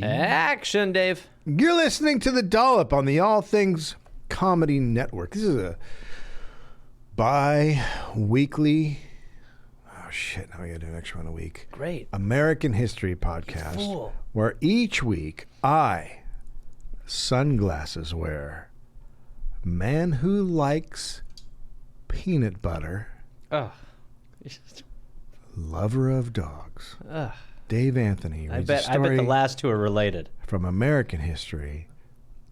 Action, Dave. You're listening to the Dollop on the All Things Comedy Network. This is a bi-weekly... Oh, shit. Now we gotta do an extra one a week. Great. American history podcast. Where each week I, sunglasses wearer, man who likes peanut butter, lover of dogs, Dave Anthony. I bet the last two are related. From American history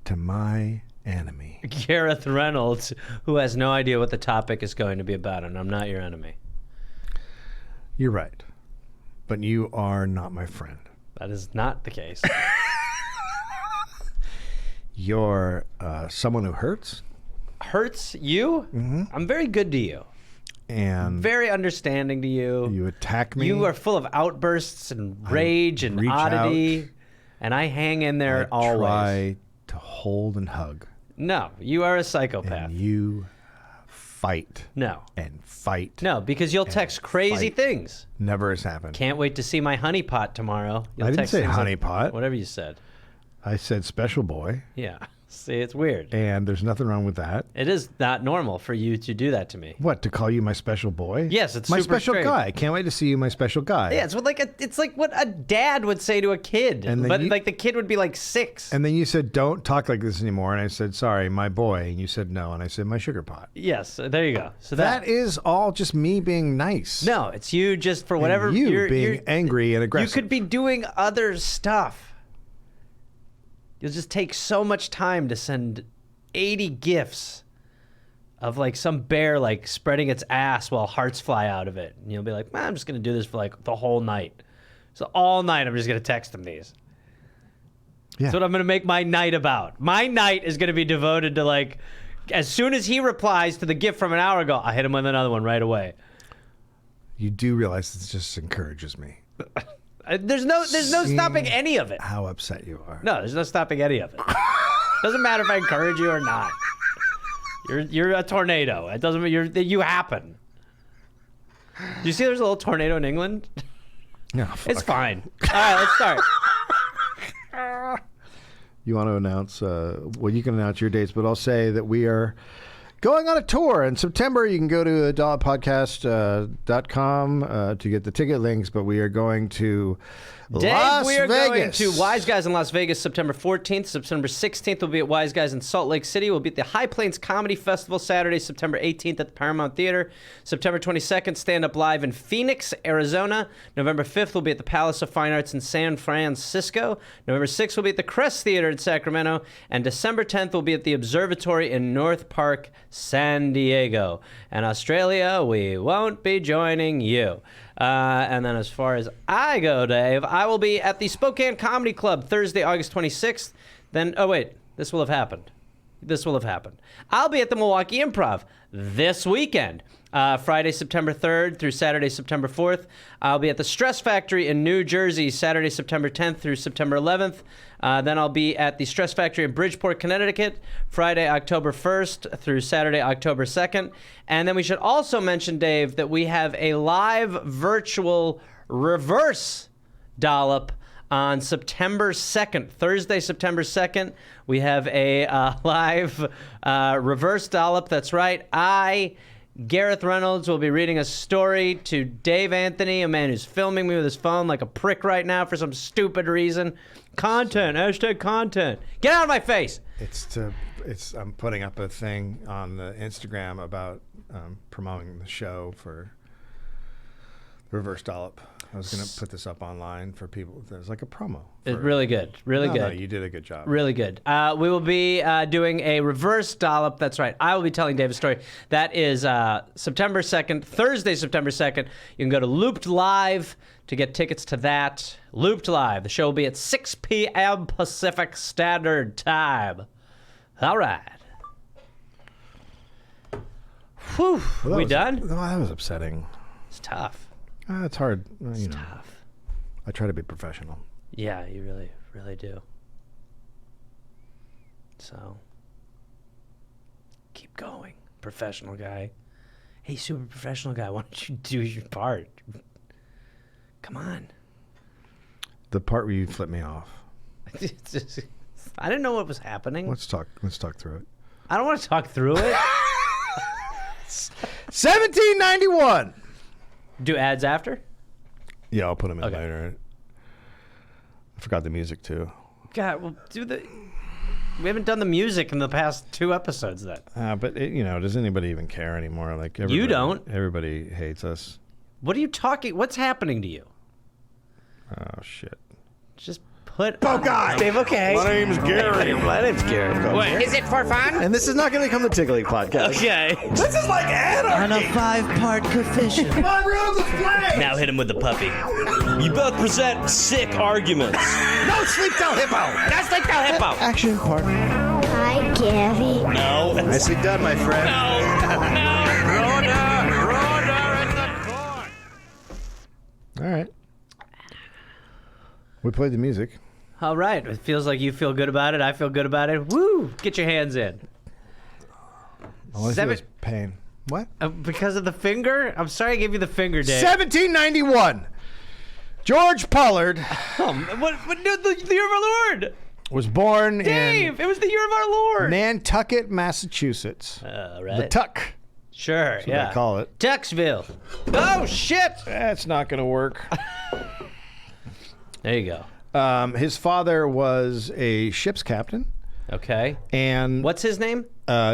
to my enemy, Gareth Reynolds, who has no idea what the topic is going to be about, and I'm not your enemy. You're right, but you are not my friend. That is not the case. You're someone who hurts. Hurts you? Mm-hmm. I'm very good to you. And very understanding to you. You attack me. You are full of outbursts and rage and oddity. Out. And I hang in there always. I try to hold and hug. No, you are a psychopath. And you fight. No. And fight. No, because you'll text crazy things. Never has happened. Can't wait to see my honeypot tomorrow. I didn't say honeypot. Whatever you said. I said special boy. Yeah. See, it's weird. And there's nothing wrong with that. It is not normal for you to do that to me. What, to call you my special boy? Yes, it's my super special strange. guy. Can't wait to see you, my special guy. Yeah, it's like what a dad would say to a kid. But like the kid would be like 6. And then you said, don't talk like this anymore. And I said, sorry, my boy. And you said no. And I said, my sugar pot. Yes, there you go. So that is all just me being nice. No, it's you just for whatever. And you're being angry and aggressive. You could be doing other stuff. You'll just take so much time to send 80 gifs of like some bear like spreading its ass while hearts fly out of it. And you'll be like, man, I'm just going to do this for like the whole night. So all night I'm just going to text him these. Yeah. That's what I'm going to make my night about. My night is going to be devoted to like, as soon as he replies to the gift from an hour ago, I hit him with another one right away. You do realize this just encourages me. There's no stopping any of it. How upset you are. No, there's no stopping any of it. Doesn't matter if I encourage you or not. You're a tornado. It doesn't matter. You happen. Do you see there's a little tornado in England? No, it's fine. All right, let's start. You want to announce? Well, you can announce your dates, but I'll say that we are going on a tour in September. You can go to dolloppodcast.com to get the ticket links, but we are going to Las Vegas. Going to Wise Guys in Las Vegas September 14th. September 16th we'll be at Wise Guys in Salt Lake City. We'll be at the High Plains Comedy Festival Saturday, September 18th at the Paramount Theater. September 22nd, Stand Up Live in Phoenix, Arizona. November 5th we'll be at the Palace of Fine Arts in San Francisco. November 6th we'll be at the Crest Theater in Sacramento. And December 10th we'll be at the Observatory in North Park, San Diego. And Australia, we won't be joining you. And then as far as I go, Dave, I will be at the Spokane Comedy Club Thursday, August 26th. Then, oh wait, this will have happened. I'll be at the Milwaukee Improv this weekend. Friday, September 3rd through Saturday, September 4th. I'll be at the Stress Factory in New Jersey, Saturday, September 10th through September 11th. Then I'll be at the Stress Factory in Bridgeport, Connecticut, Friday, October 1st through Saturday, October 2nd. And then we should also mention, Dave, that we have a live virtual reverse dollop on September 2nd, Thursday, September 2nd. We have a live reverse dollop. That's right. Gareth Reynolds will be reading a story to Dave Anthony, a man who's filming me with his phone like a prick right now for some stupid reason. Content, hashtag content. Get out of my face. I'm putting up a thing on the Instagram about promoting the show for Reverse Dollop. I was going to put this up online for people. There's like a promo. It's really good. Really good. No, you did a good job. Really good. We will be doing a reverse dollop. That's right. I will be telling Dave a story. That is September 2nd, Thursday, September 2nd. You can go to Looped Live to get tickets to that. Looped Live. The show will be at 6 p.m. Pacific Standard Time. All right. Whew. Well, we done? Well, that was upsetting. It's tough. It's hard. It's tough. I try to be professional. Yeah, you really, really do. So, keep going, professional guy. Hey, super professional guy, why don't you do your part? Come on. The part where you flip me off. I didn't know what was happening. Let's talk through it. I don't want to talk through it. 1791. Do ads after? Yeah, I'll put them in Okay. later. I forgot the music too. God, well, we haven't done the music in the past 2 episodes then. But does anybody even care anymore? Like You don't. Everybody hates us. What are you talking? What's happening to you? Oh shit. Just put. Oh God, Dave. Okay. My name's Gary. My name's Gareth. Wait, is it for fun? And this is not going to become the Tickling podcast. Okay. This is like On a 5-part coefficient. My room's aflame. Now hit him with the puppy. You both present sick arguments. No sleep till hippo. That's like the hippo. Action part. Hi, Gary. No. Nicely done, my friend. All right. We played the music. All right. It feels like you feel good about it. I feel good about it. Woo! Get your hands in. All I feel is pain. What? Because of the finger? I'm sorry I gave you the finger, Dave. 1791. George Pollard What? No, the year of our Lord. was born Dave, it was the year of our Lord. in Nantucket, Massachusetts. Right. The Tuck. Sure, That's what yeah. they call it. Tucksville. Oh, shit. That's not going to work. There you go. His father was a ship's captain, Okay. and What's his name?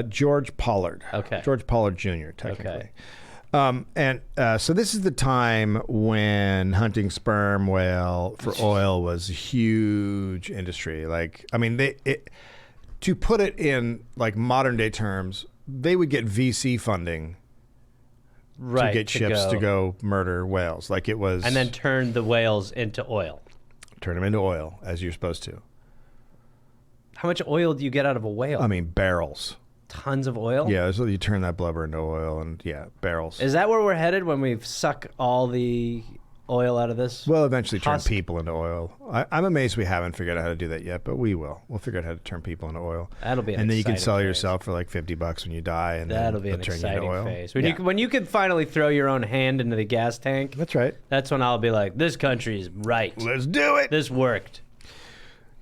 George Pollard. Okay. George Pollard Jr., technically. Okay. So this is the time when hunting sperm whale for oil was a huge industry. Like, I mean, to put it in like modern day terms, they would get VC funding Right. to get ships to go murder whales. Like it was, And then turn the whales into oil. turn them into oil as you're supposed to. How much oil do you get out of a whale? I mean, barrels. Tons of oil? Yeah, so you turn that blubber into oil, and yeah, barrels. Is that where we're headed when we suck all the oil out of this? We'll eventually turn Husk. people into oil. I'm amazed we haven't figured out how to do that yet, but we will. We'll figure out how to turn people into oil. That'll be an and then you can exciting sell phase. yourself for like $50 when you die, and That'll then be an they'll turn you into exciting oil. phase. Yeah. When you can finally throw your own hand into the gas tank, That's right. that's when I'll be like, this country is right. Let's do it. This worked.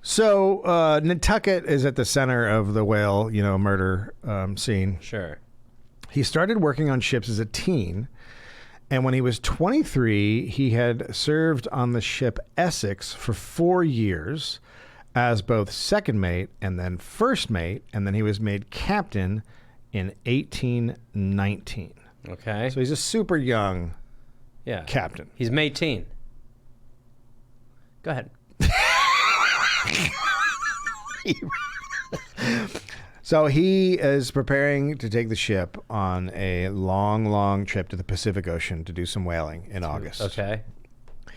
So Nantucket is at the center of the whale, murder scene. Sure. He started working on ships as a teen, and when he was 23, he had served on the ship Essex for 4 years as both second mate and then first mate, and then he was made captain in 1819. Okay. So he's a super young Yeah. captain. He's May-teen. Go ahead. So he is preparing to take the ship on a long, long trip to the Pacific Ocean to do some whaling in August. Okay.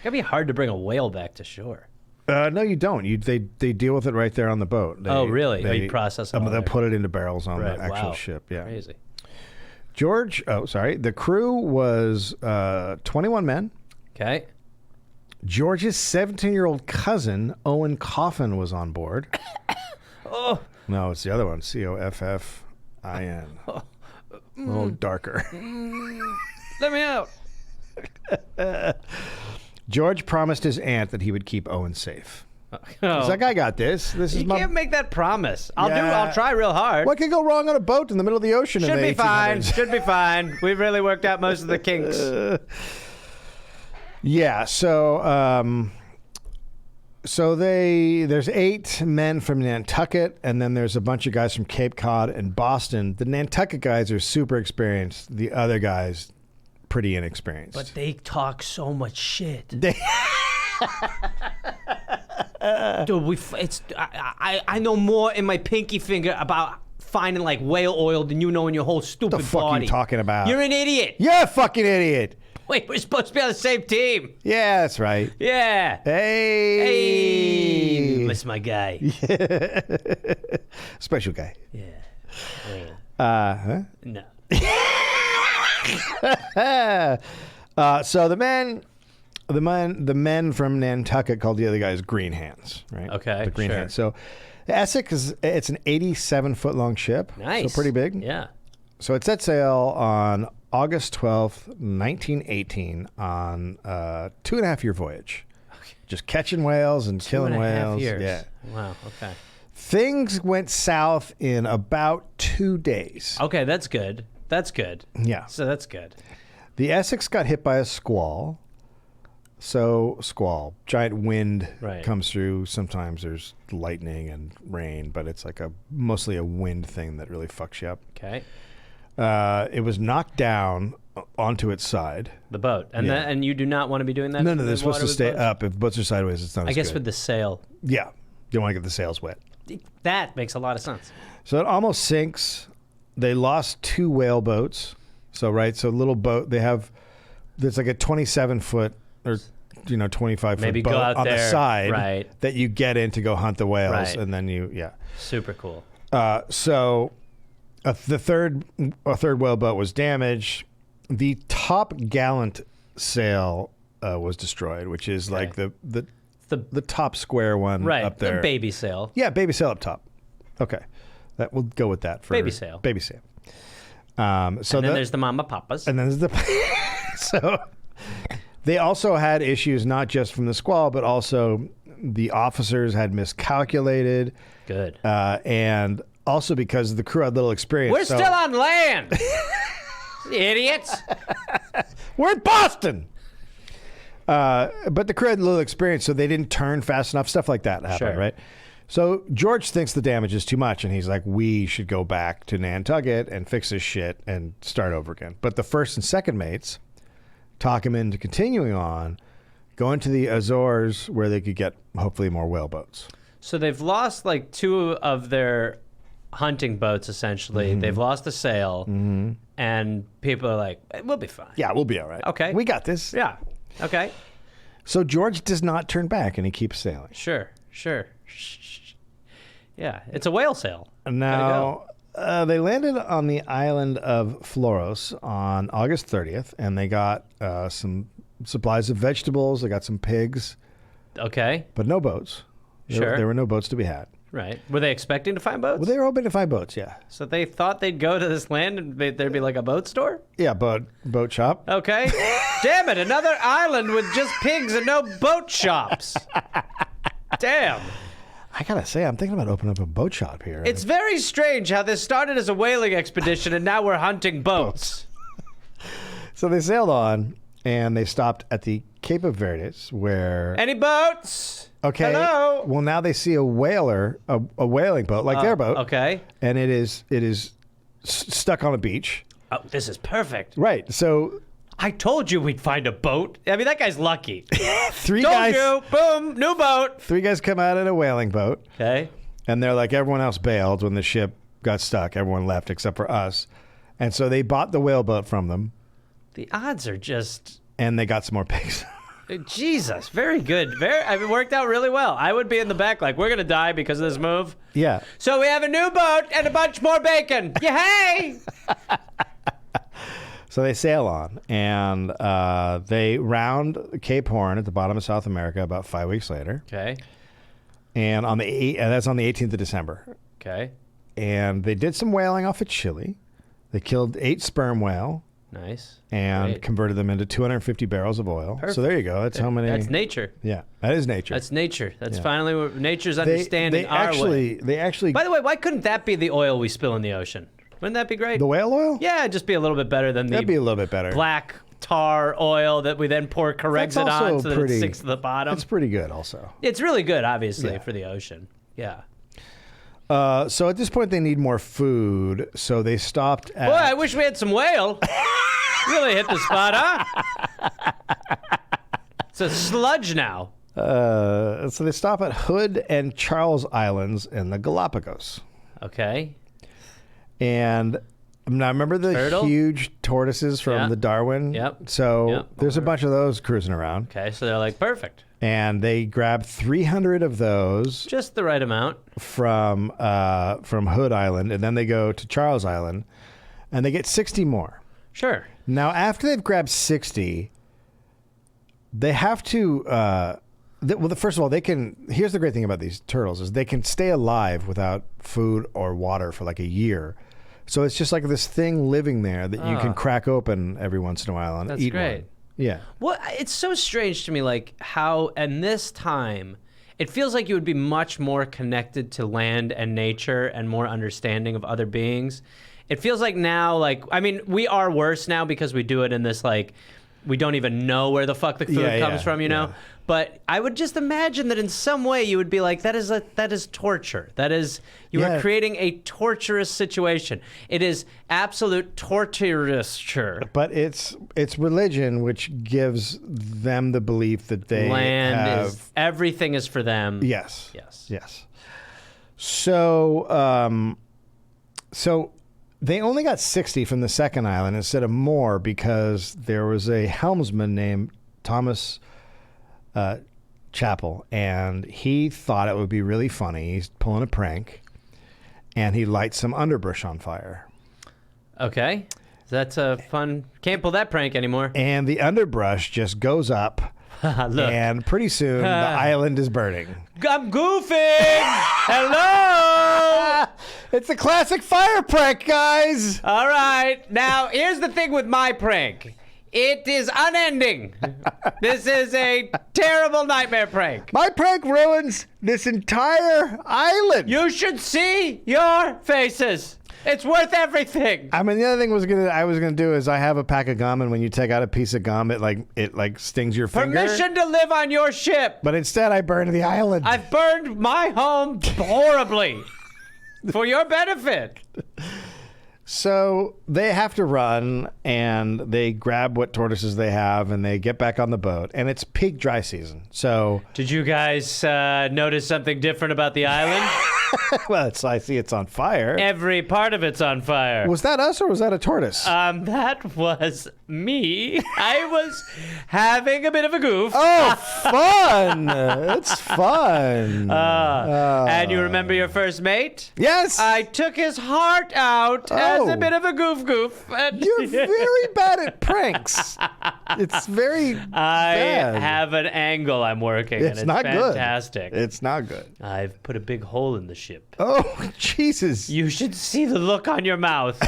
It'd be hard to bring a whale back to shore. No, you don't. They deal with it right there on the boat. Oh, really? You process it all They'll there. put it into barrels on Right, the actual wow. ship. Yeah. Crazy. The crew was 21 men. Okay. George's 17-year-old cousin, Owen Coffin, was on board. Oh. No, it's the other one, Coffin. A little darker. Let me out. George promised his aunt that he would keep Owen safe. Oh. He's like, I got this. This is You my... can't make that promise. Yeah. I'll try real hard. What could go wrong on a boat in the middle of the ocean in Should the be fine. 1800s? Should be fine. We've really worked out most of the kinks. Yeah, so there's 8 men from Nantucket, and then there's a bunch of guys from Cape Cod and Boston. The Nantucket guys are super experienced. The other guys, pretty inexperienced. But they talk so much shit. They- Dude, I know more in my pinky finger about finding like whale oil than you know in your whole stupid What the fuck are body. you talking about? You're an idiot. You're a fucking idiot. Wait, we're supposed to be on the same team. Yeah, that's right. Yeah. Hey. Hey, miss my guy. Special guy. Yeah. Huh? No. So the men from Nantucket called the other guys green hands, right? Okay, the green sure. hands. So the Essex it's an 87-foot long ship. Nice. So pretty big. Yeah. So it set sail on August 12th, 1918 on a 2.5-year voyage. just catching whales and killing 2.5 whales. years. Yeah. Wow. Okay. Things went south in about 2 days. Okay, that's good. That's good. Yeah. So that's good. The Essex got hit by a squall. So squall, giant wind comes through. Sometimes there's lightning and rain, but it's like mostly a wind thing that really fucks you up. Okay. It was knocked down onto its side. The boat. And and you do not want to be doing that? No, they're supposed to stay up. If boats are sideways, it's not I as guess good. with the sail. Yeah. You don't want to get the sails wet. That makes a lot of sense. So it almost sinks. They lost 2 whale boats. So little boat, there's like a 27-foot or 25-foot boat go out on there, the side right. that you get in to go hunt the whales, Right. and then Super cool. So the third whale boat was damaged. The top gallant sail was destroyed, which is like the top square one up there. The baby sail. Yeah, baby sail up top. Okay, we'll go with that for Baby sail. Baby sail. So and then there's the mama papas. and then there's so they also had issues not just from the squall, but also the officers had miscalculated. Good. And also because the crew had little experience. We're still on land. Idiots. We're in Boston. But the crew had little experience, so they didn't turn fast enough. Stuff like that happened, Sure. right? So George thinks the damage is too much, and he's like, we should go back to Nantucket and fix this shit and start over again. But the first and second mates talk him into continuing on, going to the Azores where they could get hopefully more whale boats. So they've lost like 2 of their hunting boats, essentially. Mm-hmm. They've lost a sail, and people are like, we'll be fine. Yeah, we'll be all right. Okay. We got this. Yeah. Okay. So George does not turn back, and he keeps sailing. Sure. Yeah, it's a whale sail. Now, they landed on the island of Floros on August 30th, and they got some supplies of vegetables. They got some pigs, Okay. but no boats. There were no boats to be had. Right. Were they expecting to find boats? Well, they were hoping to find boats, yeah. So they thought they'd go to this land and there'd be like a boat store? Yeah, boat shop. Okay. Damn it, another island with just pigs and no boat shops. Damn. I gotta say, I'm thinking about opening up a boat shop here. It's very strange how this started as a whaling expedition and now we're hunting boats. So they sailed on, and they stopped at the Cape of Verdes, where... Any boats? Okay. Hello? Well, now they see a whaler, a whaling boat, like their boat. Okay. And it is stuck on a beach. Oh, this is perfect. Right. So I told you we'd find a boat. I mean, that guy's lucky. three Told guys you. Boom. New boat. come out in a whaling boat, Okay. and they're like, everyone else bailed when the ship got stuck. Everyone left except for us. And so they bought the whale boat from them, The odds are just... and they got some more pigs. Jesus, very good. It worked out really well. I would be in the back like, we're going to die because of this move. Yeah. So we have a new boat and a bunch more bacon. Yay! So they sail on, and they round Cape Horn at the bottom of South America about 5 weeks later. Okay. And that's on the 18th of December. Okay. And they did some whaling off of Chile. They killed 8 sperm whale Nice. and Great. converted them into 250 barrels of oil. Perfect. So there you go. That's how many. That's nature. Yeah, that is nature. That's nature. That's Yeah. finally what nature's understanding our way. They actually. By the way, why couldn't that be the oil we spill in the ocean? Wouldn't that be great? The whale oil? Yeah, it'd just be a little bit better than That'd be the a little bit better. black tar oil that we then pour Corexit That's also on so that pretty- it sinks to the bottom. It's pretty good, also. It's really good, obviously, Yeah. for the ocean. Yeah. So at this point, they need more food. So they stopped at. Boy, I wish we had some whale. Really hit the spot, huh? It's a sludge now. So they stop at Hood and Charles Islands in the Galapagos. Okay. And now remember the Turtle? huge tortoises from Yeah. the Darwin? Yep. So Yep. there's a bunch of those cruising around. Okay, so they're like, perfect. And they grab 300 of those Just the right amount. from Hood Island, and then they go to Charles Island, and they get 60 more. Sure. Now, after they've grabbed 60, they have to. First of all, they can. Here's the great thing about these turtles: is they can stay alive without food or water for like a year. So it's just like this thing living there that you can crack open every once in a while and That's eat great. one. Yeah. Well, it's so strange to me, like how in this time, it feels like you would be much more connected to land and nature and more understanding of other beings. It feels like now, like, I mean, we are worse now because we do it in this, like, we don't even know where the fuck the food comes from, you know? yeah. But I would just imagine that in some way you would be like, that is torture. That is, you are creating a torturous situation. It is absolute torturous. But it's religion which gives them the belief that they have... Everything is for them. Yes. Yes. Yes. So, they only got 60 from the second island instead of more because there was a helmsman named Thomas Chappell, and he thought it would be really funny. He's pulling a prank, and he lights some underbrush on fire. Okay. That's a fun... Can't pull that prank anymore. And the underbrush just goes up, Look. and pretty soon the island is burning. I'm goofing! Hello! It's a classic fire prank, guys! All right. Now, here's the thing with my prank. It is unending. This is a terrible nightmare prank. My prank ruins this entire island. You should see your faces. It's worth everything. I mean, the other thing I was gonna do is I have a pack of gum, and when you take out a piece of gum, it stings your finger. Permission to live on your ship. But instead, I burned the island. I've burned my home horribly for your benefit. So they have to run, and they grab what tortoises they have, and they get back on the boat. And it's peak dry season. So did you guys notice something different about the island? well, I see it's on fire. Every part of it's on fire. Was that us or was that a tortoise? That was me. I was having a bit of a goof. Oh, fun! It's fun. And you remember your first mate? Yes. I took his heart out as a bit of a goof. And You're very bad at pranks. It's very I bad. have an angle I'm working, and it's not fantastic. good. It's not good. I've put a big hole in the ship. Oh, Jesus. You should see the look on your mouth.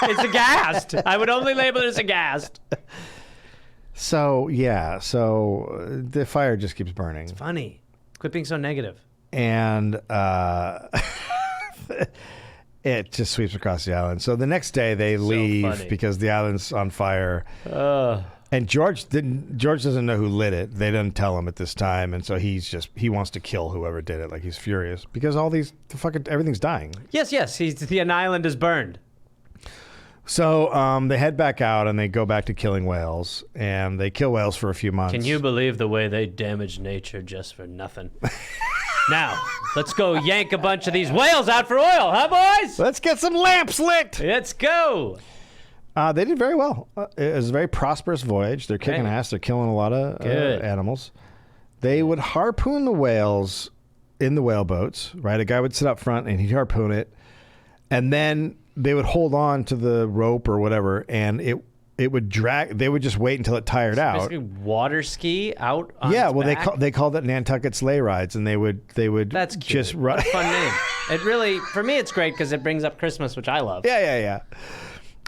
It's aghast. I would only label it as aghast. So, yeah. So the fire just keeps burning. Funny. Quit being so negative. And it just sweeps across the island. So the next day they leave funny. because the island's on fire. And George doesn't know who lit it. They didn't tell him at this time, and so he wants to kill whoever did it. Like, he's furious because everything's dying. Yes. The island is burned. So they head back out and they go back to killing whales, and they kill whales for a few months. Can you believe the way they damage nature just for nothing? Now, let's go yank a bunch of these whales out for oil, huh, boys? Let's get some lamps lit. Let's go. They did very well. It was a very prosperous voyage. They're kicking ass. They're killing a lot of animals. They would harpoon the whales in the whaleboats, right? A guy would sit up front and he'd harpoon it, and then they would hold on to the rope or whatever, and it would drag. They would just wait until it tired out. Basically, water ski out. On Yeah, its well, back. they called it Nantucket sleigh rides, and they would. That's cute. Just run. What a fun name. It really, for me, it's great because it brings up Christmas, which I love. Yeah.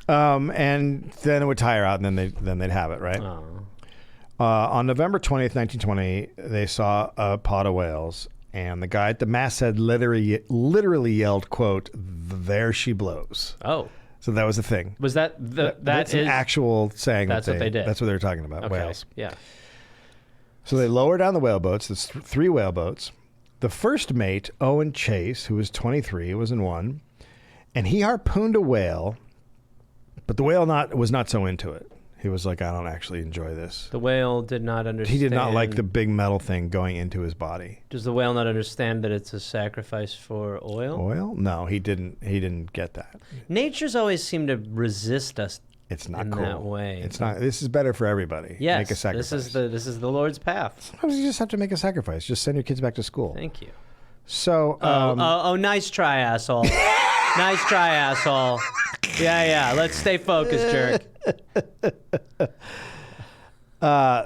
And then it would tire out, and then they'd have it, right? Oh. On November 20th, 1920, they saw a pod of whales, and the guy at the masthead literally yelled, quote, "There she blows." Oh. So that was the thing. Was that That's an actual saying. That's what they did. That's what they were talking about, Okay. whales. Yeah. So they lower down the whaleboats. There's 3 whaleboats. The first mate, Owen Chase, who was 23, was in one, and he harpooned a whale, but the whale was not so into it. He was like, I don't actually enjoy this. The whale did not understand. He did not like the big metal thing going into his body. Does the whale not understand that it's a sacrifice for oil? Oil? No, he didn't get that. Nature's always seemed to resist us. It's not in cool. that way. It's not. This is better for everybody. Yes, Make a sacrifice. this is the Lord's path. Sometimes you just have to make a sacrifice. Just send your kids back to school. Thank you. So, Nice try, asshole. Nice try, asshole. Yeah. Let's stay focused, jerk.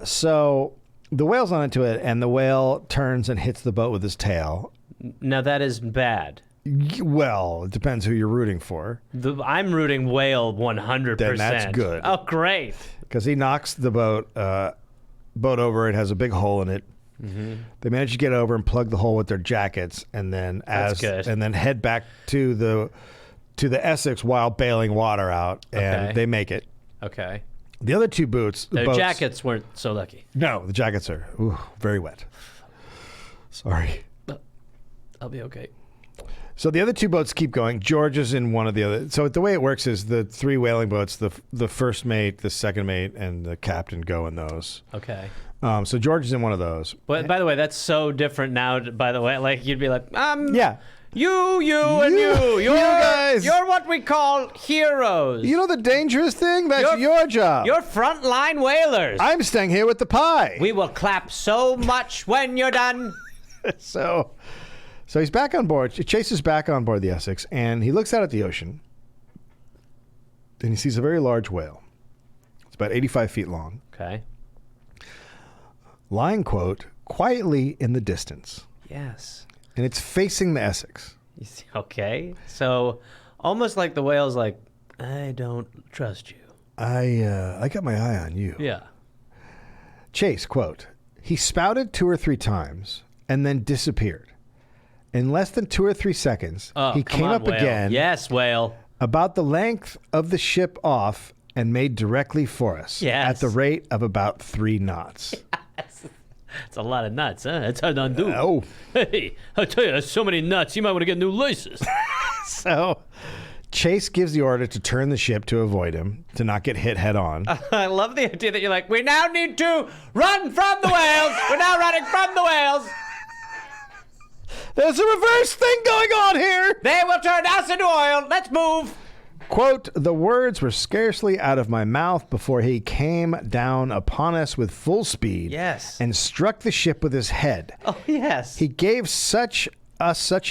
So the whale's not into it, and the whale turns and hits the boat with his tail. Now that is bad. Well, it depends who you're rooting for. I'm rooting whale 100%. Then that's good. Oh, great. because he knocks the boat over. It has a big hole in it. Mm-hmm. They manage to get over and plug the hole with their jackets, and then head back to the Essex while bailing water out, and they make it. Okay. The other two boats, Their jackets weren't so lucky. No, the jackets are very wet. Sorry. I'll be okay. So the other two boats keep going. George is in one of the other. So the way it works is the three whaling boats, the first mate, the second mate, and the captain go in those. Okay. So George is in one of those. But by the way, that's so different now. By the way, like you'd be like, yeah, you, and you, you guys, you're what we call heroes. You know the dangerous thing? That's your job. You're frontline whalers. I'm staying here with the pie. We will clap so much when you're done. So he's back on board. Chase is back on board the Essex, and he looks out at the ocean, and he sees a very large whale. It's about 85 feet long. Okay. Lying, quote, quietly in the distance. Yes. And it's facing the Essex. Okay. So almost like the whale's like, I don't trust you. I got my eye on you. Yeah. Chase, quote, he spouted 2 or 3 times and then disappeared. In less than 2 or 3 seconds, he came up whale. again. Yes, whale. About the length of the ship off and made directly for us. Yes. At the rate of about 3 knots. It's a lot of nuts, huh? That's hard to undo. Oh. Hey, I'll tell you, there's so many nuts, you might want to get new laces. So Chase gives the order to turn the ship to avoid him, to not get hit head on. I love the idea that you're like, we now need to run from the whales. We're now running from the whales. There's a reverse thing going on here. They will turn us into oil. Let's move. Quote, the words were scarcely out of my mouth before he came down upon us with full speed. Yes. And struck the ship with his head. Oh, yes. He gave us such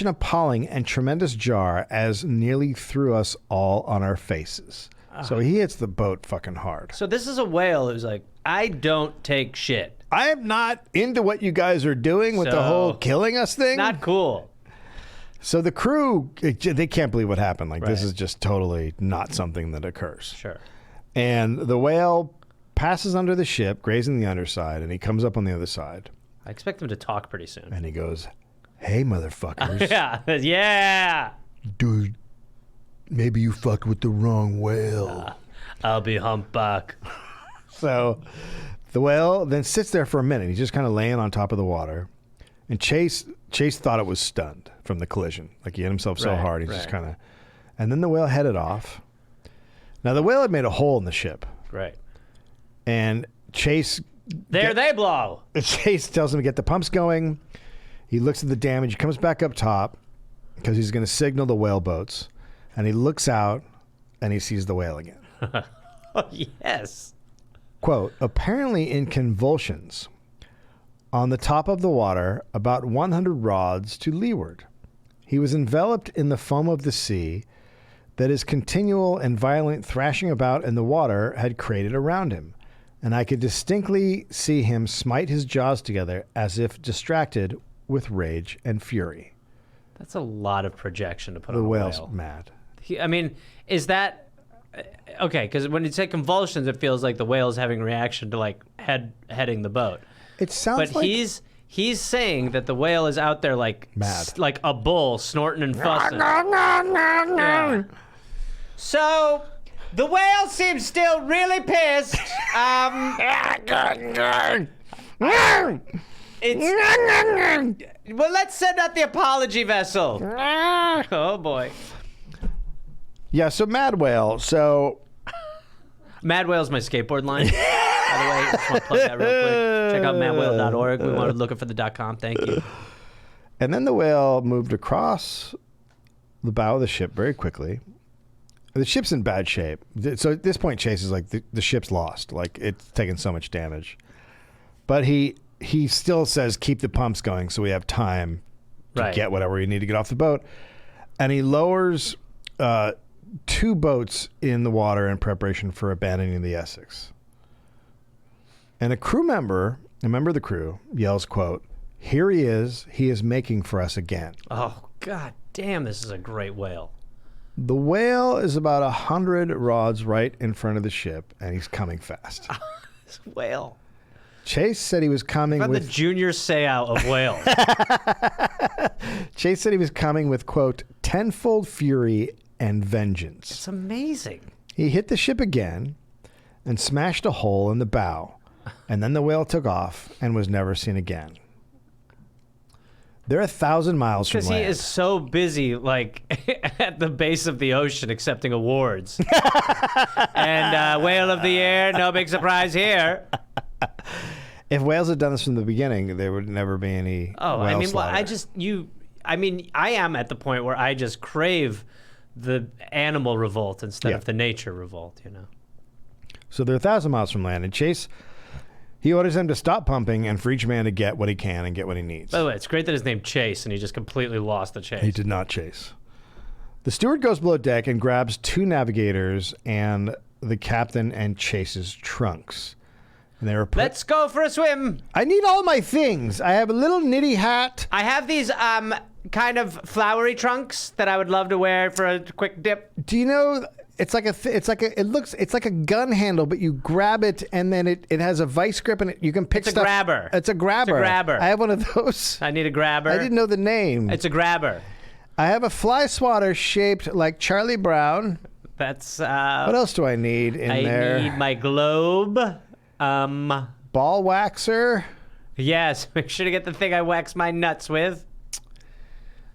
an appalling and tremendous jar as nearly threw us all on our faces. So he hits the boat fucking hard. So this is a whale who's like, I don't take shit. I am not into what you guys are doing with the whole killing us thing. Not cool. So the crew, they can't believe what happened. Like, this is just totally not something that occurs. Sure. And the whale passes under the ship, grazing the underside, and he comes up on the other side. I expect him to talk pretty soon. And he goes, hey, motherfuckers. Yeah. Dude, maybe you fucked with the wrong whale. I'll be humpback. So the whale then sits there for a minute. He's just kind of laying on top of the water. And Chase thought it was stunned from the collision. Like, he hit himself so hard. He's just kind of... And then the whale headed off. Now, the whale had made a hole in the ship. Right. And Chase... They blow. Chase tells him to get the pumps going. He looks at the damage. He comes back up top because he's going to signal the whale boats. And he looks out and he sees the whale again. Oh, yes. Quote, apparently in convulsions... on the top of the water, about 100 rods to leeward. He was enveloped in the foam of the sea that his continual and violent thrashing about in the water had created around him, and I could distinctly see him smite his jaws together as if distracted with rage and fury. That's a lot of projection to put on a The whale. whale's mad. I mean, is that... Okay, because when you say convulsions, it feels like the whale's having a reaction to, like, heading the boat. It sounds but like... he's saying that the whale is out there like mad, like a bull snorting and fussing. Yeah. So the whale seems still really pissed. Well, let's send out the apology vessel. Oh boy. Yeah. So Mad Whale. So Mad Whale's my skateboard line. By the way, I just want to plug that real quick. Check out madwhale.org. We wanted looking for the .com. Thank you. And then the whale moved across the bow of the ship very quickly. The ship's in bad shape. So at this point, Chase is like, the ship's lost. Like, it's taken so much damage. But he still says, keep the pumps going so we have time to get whatever we need to get off the boat. And he lowers 2 boats in the water in preparation for abandoning the Essex. And a member of the crew, yells, quote, here he is making for us again. Oh, god damn, this is a great whale. The whale is about 100 rods right in front of the ship, and he's coming fast. This whale. Chase said he was coming About with... the junior say-out of whales. Chase said he was coming with, quote, tenfold fury and vengeance. It's amazing. He hit the ship again and smashed a hole in the bow, and then the whale took off and was never seen again. They're 1,000 miles from Because land. he is so busy, like, at the base of the ocean accepting awards. And whale of the year, no big surprise here. If whales had done this from the beginning, there would never be any Oh, whale I mean, well, slaughter. I am at the point where I just crave the animal revolt instead of the nature revolt, you know? So they're 1,000 miles from land, and Chase, he orders them to stop pumping and for each man to get what he can and get what he needs. By the way, it's great that his name Chase, and he just completely lost the chase. He did not chase. The steward goes below deck and grabs 2 navigators and the captain and Chase's trunks. And they were put... Let's go for a swim. I need all my things. I have a little nitty hat. I have these kind of flowery trunks that I would love to wear for a quick dip. Do you know... It's like a gun handle, but you grab it and then it has a vice grip and you can pick It's stuff. a grabber. It's a grabber. It's a grabber. I have one of those. I need a grabber. I didn't know the name. It's a grabber. I have a fly swatter shaped like Charlie Brown. That's What else do I need in there? I need my globe. Ball waxer. Yes, make sure to get the thing I wax my nuts with.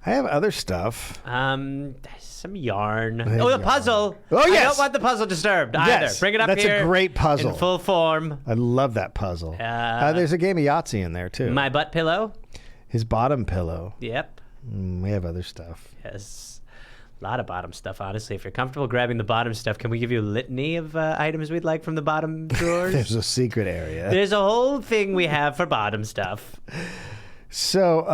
I have other stuff. Some yarn. Hey, Oh, the yarn. puzzle. Oh, yes. I don't want the puzzle disturbed either. Yes, Bring it up that's here. a great puzzle. In full form. I love that puzzle. There's a game of Yahtzee in there too. My butt pillow. His bottom pillow. Yep. We have other stuff. Yes. A lot of bottom stuff, honestly. If you're comfortable grabbing the bottom stuff, can we give you a litany of items we'd like from the bottom drawers? There's a secret area. There's a whole thing we have for bottom stuff. So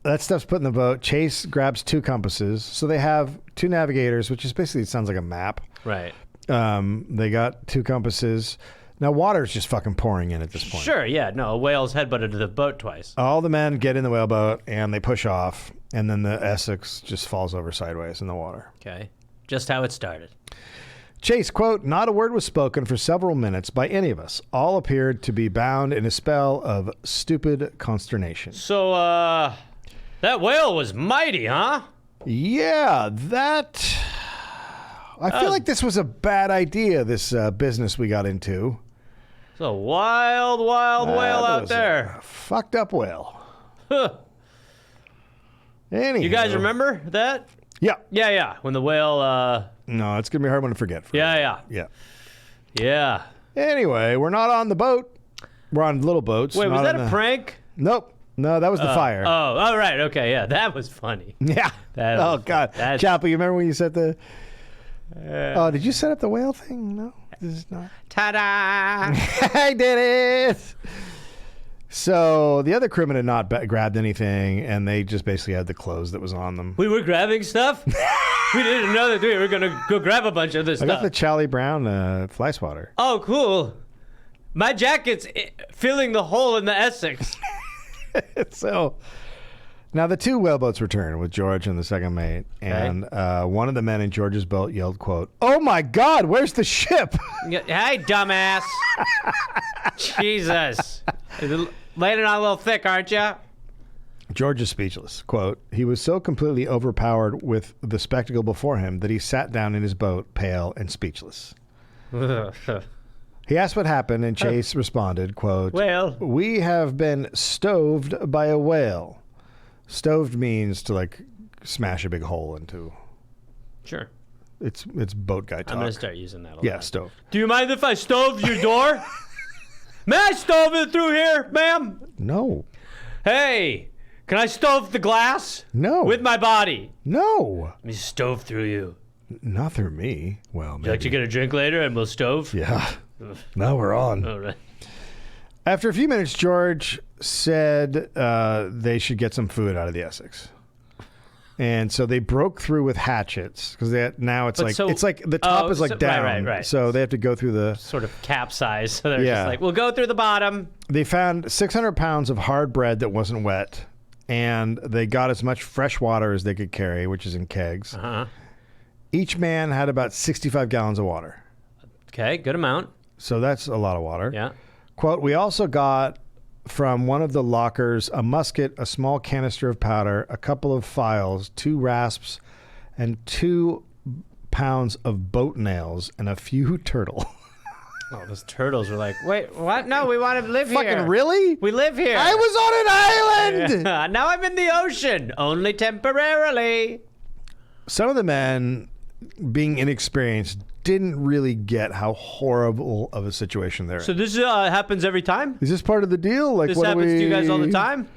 that stuff's put in the boat. Chase grabs 2 compasses. So they have 2 navigators, which is basically, it sounds like a map. Right. They got 2 compasses. Now water's just fucking pouring in at this point. Sure, yeah. No, a whale's headbutted to the boat twice. All the men get in the whaleboat and they push off, and then the Essex just falls over sideways in the water. Okay. Just how it started. Chase, quote, not a word was spoken for several minutes by any of us. All appeared to be bound in a spell of stupid consternation. So, that whale was mighty, huh? Yeah, that... I feel like this was a bad idea, this business we got into. It's a wild, wild whale That out was there. a fucked up whale. Huh. Anywho. You guys remember that? Yeah. Yeah. When the whale, No, it's going to be a hard one to forget. Yeah. Yeah. Anyway, we're not on the boat. We're on little boats. Wait, was not that on a prank? Nope. No, that was the fire. Oh, right. Okay, yeah. That was funny. Yeah. That Oh, was- God. that's- Chapel, you remember when you set the... oh, did you set up the whale thing? No, this is not. Ta-da! I did it! So the other crewmen had not grabbed anything, and they just basically had the clothes that was on them. We were grabbing stuff? We didn't know that we were going to go grab a bunch of this I stuff. got the Charlie Brown fly swatter. Oh, cool. My jacket's filling the hole in the Essex. So now the 2 whaleboats returned with George and the second mate, and one of the men in George's boat yelled, quote, "Oh my God, where's the ship?" Hey, dumbass. Jesus. Laying it on a little thick, aren't you? George is speechless. Quote, "He was so completely overpowered with the spectacle before him that he sat down in his boat, pale and speechless." He asked what happened, and Chase responded, quote, Well, "We have been stoved by a whale." Stoved means to like smash a big hole into. sure. It's boat guy talk. I'm going to start using that a lot. Yeah, stoved. Do you mind if I stove your door? May I stove it through here, ma'am? No. Hey, can I stove the glass? No. With my body. No. Let me stove through you. Not through me. Well, Would you like to maybe. get a drink later and we'll stove? Yeah. Now we're on. All right. After a few minutes, George said they should get some food out of the Essex. And so they broke through with hatchets because now it's But like so- it's like the top oh, is like so- down. right. So they have to go through the. Sort of capsize. So they're Yeah. just like, we'll go through the bottom. They found 600 pounds of hard bread that wasn't wet, and they got as much fresh water as they could carry, which is in kegs. Uh-huh. Each man had about 65 gallons of water. Okay, good amount. So that's a lot of water. Yeah. Quote, we also got from one of the lockers a musket, a small canister of powder, a couple of files, 2 rasps, and 2 pounds of boat nails, and a few turtle. Oh, those turtles were like, wait, what? No, we want to live here. Fucking really? We live here. I was on an island! Now I'm in the ocean, only temporarily. Some of the men, being inexperienced, didn't really get how horrible of a situation they're So in. this happens every time? Is this part of the deal? Like, This what happens to you guys all the we- time?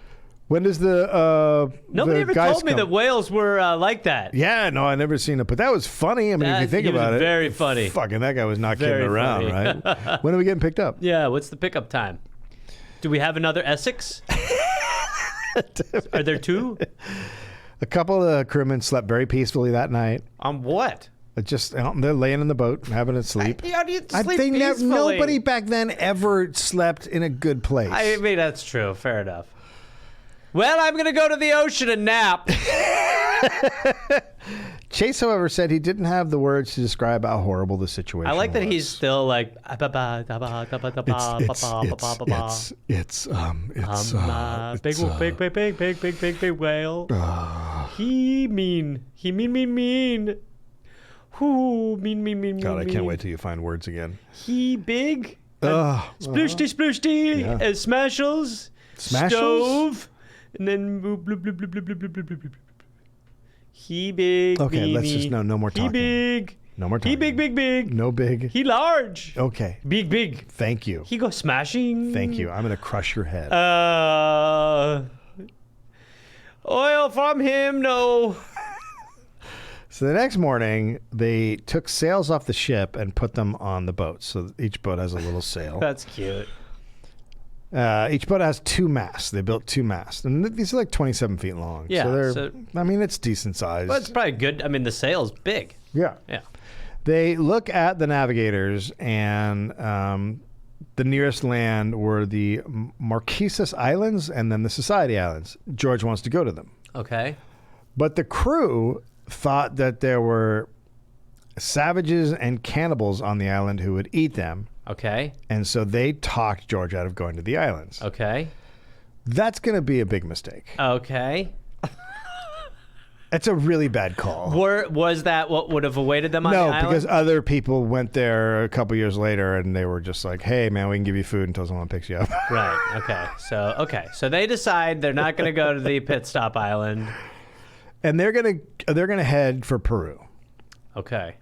When does the Nobody the ever guys told me come? that whales were like that. Yeah, no, I never seen it, but that was funny. I mean, if you think It was about it, very funny. fucking that guy was not Very kidding around, funny. right? When are we getting picked up? Yeah, what's the pickup time? Do we have another Essex? Are there 2? A couple of the crewmen slept very peacefully that night. On what? Just they're laying in the boat, having a sleep. How do you sleep peacefully? Nobody back then ever slept in a good place. I mean, that's true. Fair enough. Well, I'm going to go to the ocean and nap. Chase, however, said he didn't have the words to describe how horrible the situation I like that was. he's still like, big whale. He mean. Whoo, mean. God, I can't wait till you find words again. He big. Splooshy, smashels. Smashels? Stove. And then bloop, bloop, bloop, bloop, bloop, bloop, bloop, bloop, bloop. He big. Okay, let's meanie. just no more talking. He big. No more talking. He big. No big. He large. Okay. Big. Thank you. He go smashing. Thank you. I'm gonna crush your head. Oil from him, no. So the next morning, they took sails off the ship and put them on the boat. So each boat has a little sail. That's cute. Each boat has 2 masts. They built 2 masts. And these are like 27 feet long. Yeah, So I mean, it's decent size. Well, it's probably good. I mean, the sail's big. Yeah. Yeah. They look at the navigators, and the nearest land were the Marquesas Islands and then the Society Islands. George wants to go to them. Okay. But the crew thought that there were savages and cannibals on the island who would eat them. Okay. And so they talked George out of going to the islands. Okay. That's going to be a big mistake. Okay. It's a really bad call. Was that what would have awaited them on the No, island? because other people went there a couple years later and they were just like, hey, man, we can give you food until someone picks you up. Right. Okay. So they decide they're not going to go to the pit stop island. And they're gonna head for Peru. Okay.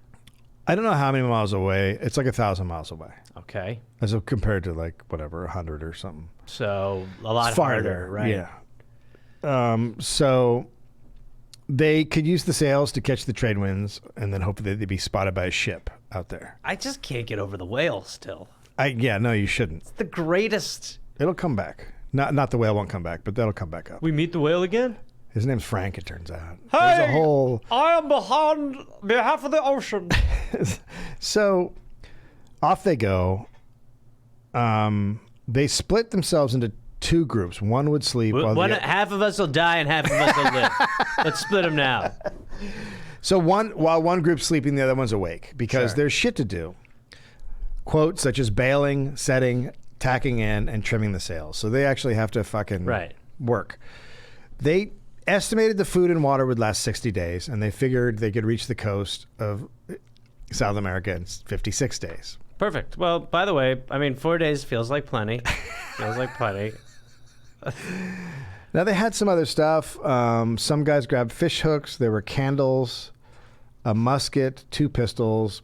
I don't know how many miles away. It's like 1,000 miles away. Okay. As compared to like whatever 100 or something. So a lot It's harder, right? Yeah. So they could use the sails to catch the trade winds, and then hopefully they'd be spotted by a ship out there. I just can't get over the whale still. No, you shouldn't. The greatest. It'll come back. Not the whale won't come back, but that'll come back up. We meet the whale again? His name's Frank, it turns out. Hey, There's a whole. I am behind behalf of the ocean. So off they go. They split themselves into 2 groups. One would sleep while Half of us will die and half of us will live. Let's split them now. So while one group's sleeping, the other one's awake because Sure. there's shit to do. Quote, such as bailing, setting, tacking in, and trimming the sails. So they actually have to fucking work. They estimated the food and water would last 60 days, and they figured they could reach the coast of South America in 56 days. Perfect. Well, by the way, I mean, 4 days feels like plenty. Now, they had some other stuff. Some guys grabbed fish hooks. There were candles, a musket, 2 pistols.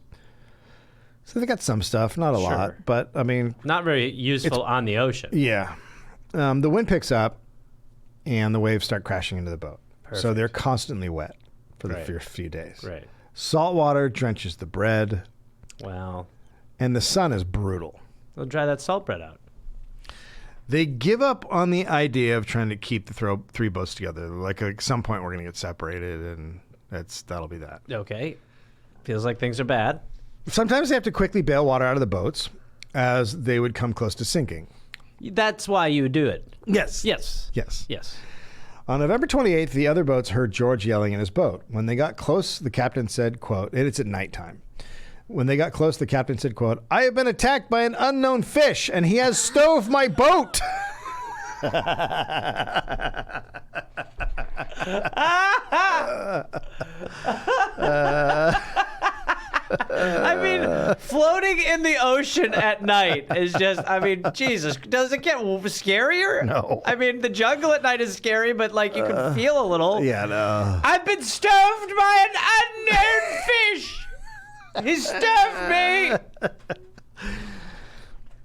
So they got some stuff, not a lot, but I mean... Not very useful on the ocean. Yeah. The wind picks up, and the waves start crashing into the boat. Perfect. So they're constantly wet for the first few days. Right. Salt water drenches the bread. Wow. And the sun is brutal. They'll dry that salt bread out. They give up on the idea of trying to keep the 3 boats together. Like at some point we're going to get separated, and that'll be that. Okay. Feels like things are bad. Sometimes they have to quickly bail water out of the boats as they would come close to sinking. That's why you would do it. Yes. Yes. Yes. Yes. On November 28th, the other boats heard George yelling in his boat. When they got close, the captain said, quote, and it's at nighttime. When they got close, the captain said, quote, I have been attacked by an unknown fish, and he has stove my boat. I mean, floating in the ocean at night is just, I mean, Jesus, does it get scarier? No. I mean, the jungle at night is scary, but like you can feel a little. Yeah, no. I've been stoved by an unknown fish. He stoved me.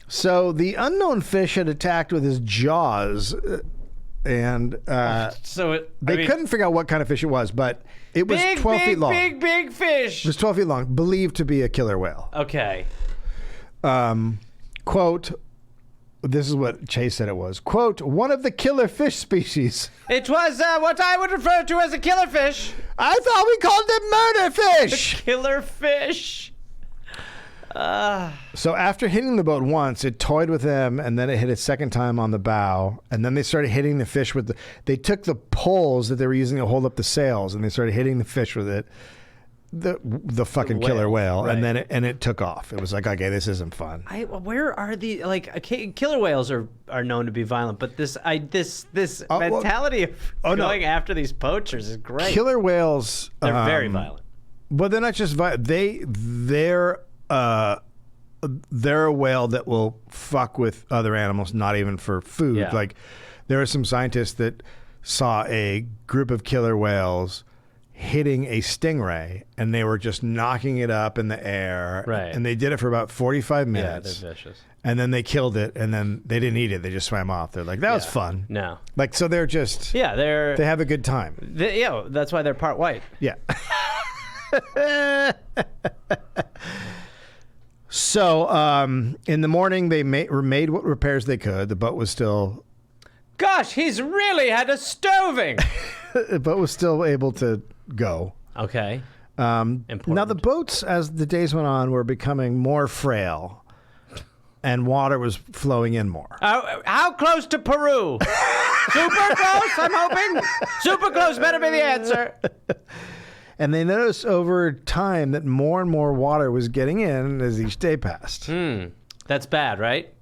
So the unknown fish had attacked with his jaws, and they couldn't figure out what kind of fish it was, but it was 12 feet long. Big fish. It was 12 feet long, believed to be a killer whale. Okay. Quote, this is what Chase said it was. Quote, one of the killer fish species. It was what I would refer to as a killer fish. I thought we called it murder fish. Killer fish. So after hitting the boat once, it toyed with them, and then it hit a second time on the bow, and then they started hitting the fish with they took the poles that they were using to hold up the sails, and they started hitting the fish with it, the fucking killer whale, right. and then it took off. It was like, okay, this isn't fun. Where are the killer whales are known to be violent, but this mentality of going after these poachers is great. Killer whales, They're very violent. But they're not just violent. They're a whale that will fuck with other animals, not even for food. Yeah. Like, there are some scientists that saw a group of killer whales hitting a stingray, and they were just knocking it up in the air. Right. And they did it for about 45 minutes. Yeah, they're vicious. And then they killed it, and then they didn't eat it. They just swam off. They're like, that was fun. No. Like, so they're just... Yeah, They have a good time. That's why they're part white. Yeah. So, in the morning, they made what repairs they could. The boat was still... Gosh, he's really had a stoving. The boat was still able to go. Okay. Important. Now, the boats, as the days went on, were becoming more frail, and water was flowing in more. How close to Peru? Super close, I'm hoping. Super close better be the answer. And they noticed over time that more and more water was getting in as each day passed. That's bad, right?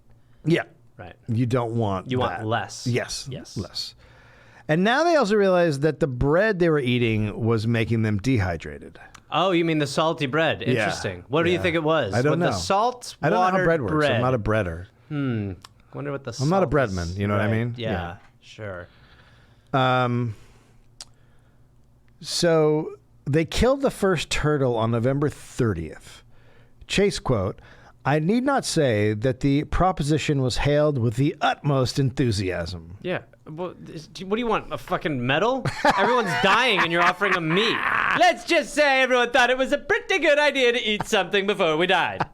Yeah. Right. You don't want You that. want less. Yes. Yes. Less. And now they also realized that the bread they were eating was making them dehydrated. Oh, you mean the salty bread? Interesting. What do you think it was? I don't know. The salt, I don't know how watered bread works. I'm not a breader. Wonder what the I'm not a salt breadman. is. You know what I Right. mean? Yeah, sure. So they killed the first turtle on November 30th. Chase quote, I need not say that the proposition was hailed with the utmost enthusiasm. Yeah. Well, what do you want? A fucking medal? Everyone's dying and you're offering them meat. Let's just say everyone thought it was a pretty good idea to eat something before we died.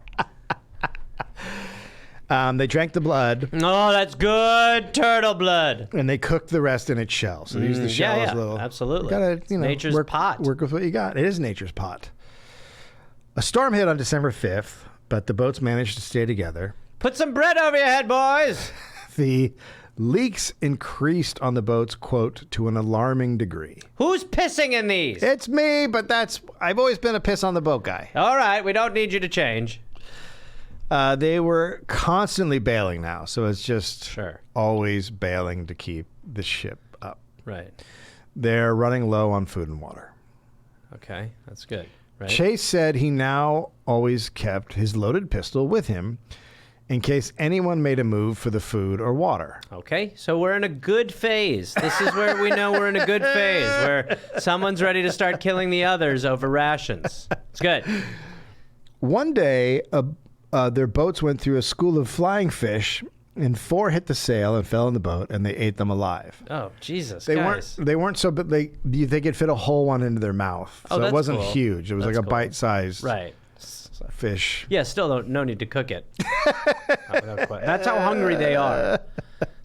They drank the blood. Oh, that's good turtle blood. And they cooked the rest in its shell. So they used the shell as a little. Absolutely. You gotta, nature's pot. Work with what you got. It is nature's pot. A storm hit on December 5th, but the boats managed to stay together. Put some bread over your head, boys. The leaks increased on the boats, quote, to an alarming degree. Who's pissing in these? It's me, but I've always been a piss on the boat guy. All right, we don't need you to change. They were constantly bailing now, so it's just Sure. always bailing to keep the ship up. Right. They're running low on food and water. Okay, that's good. Right. Chase said he now always kept his loaded pistol with him in case anyone made a move for the food or water. Okay, so we're in a good phase. This is where we know we're in a good phase, where someone's ready to start killing the others over rations. It's good. One day, their boats went through a school of flying fish, and 4 hit the sail and fell in the boat, and they ate them alive. Oh, Jesus, They guys. weren't so, but they could fit a whole one into their mouth. So that's it wasn't cool. huge. It was That's like a cool. bite-sized Right. fish. Yeah, still no need to cook it. That's how hungry they are.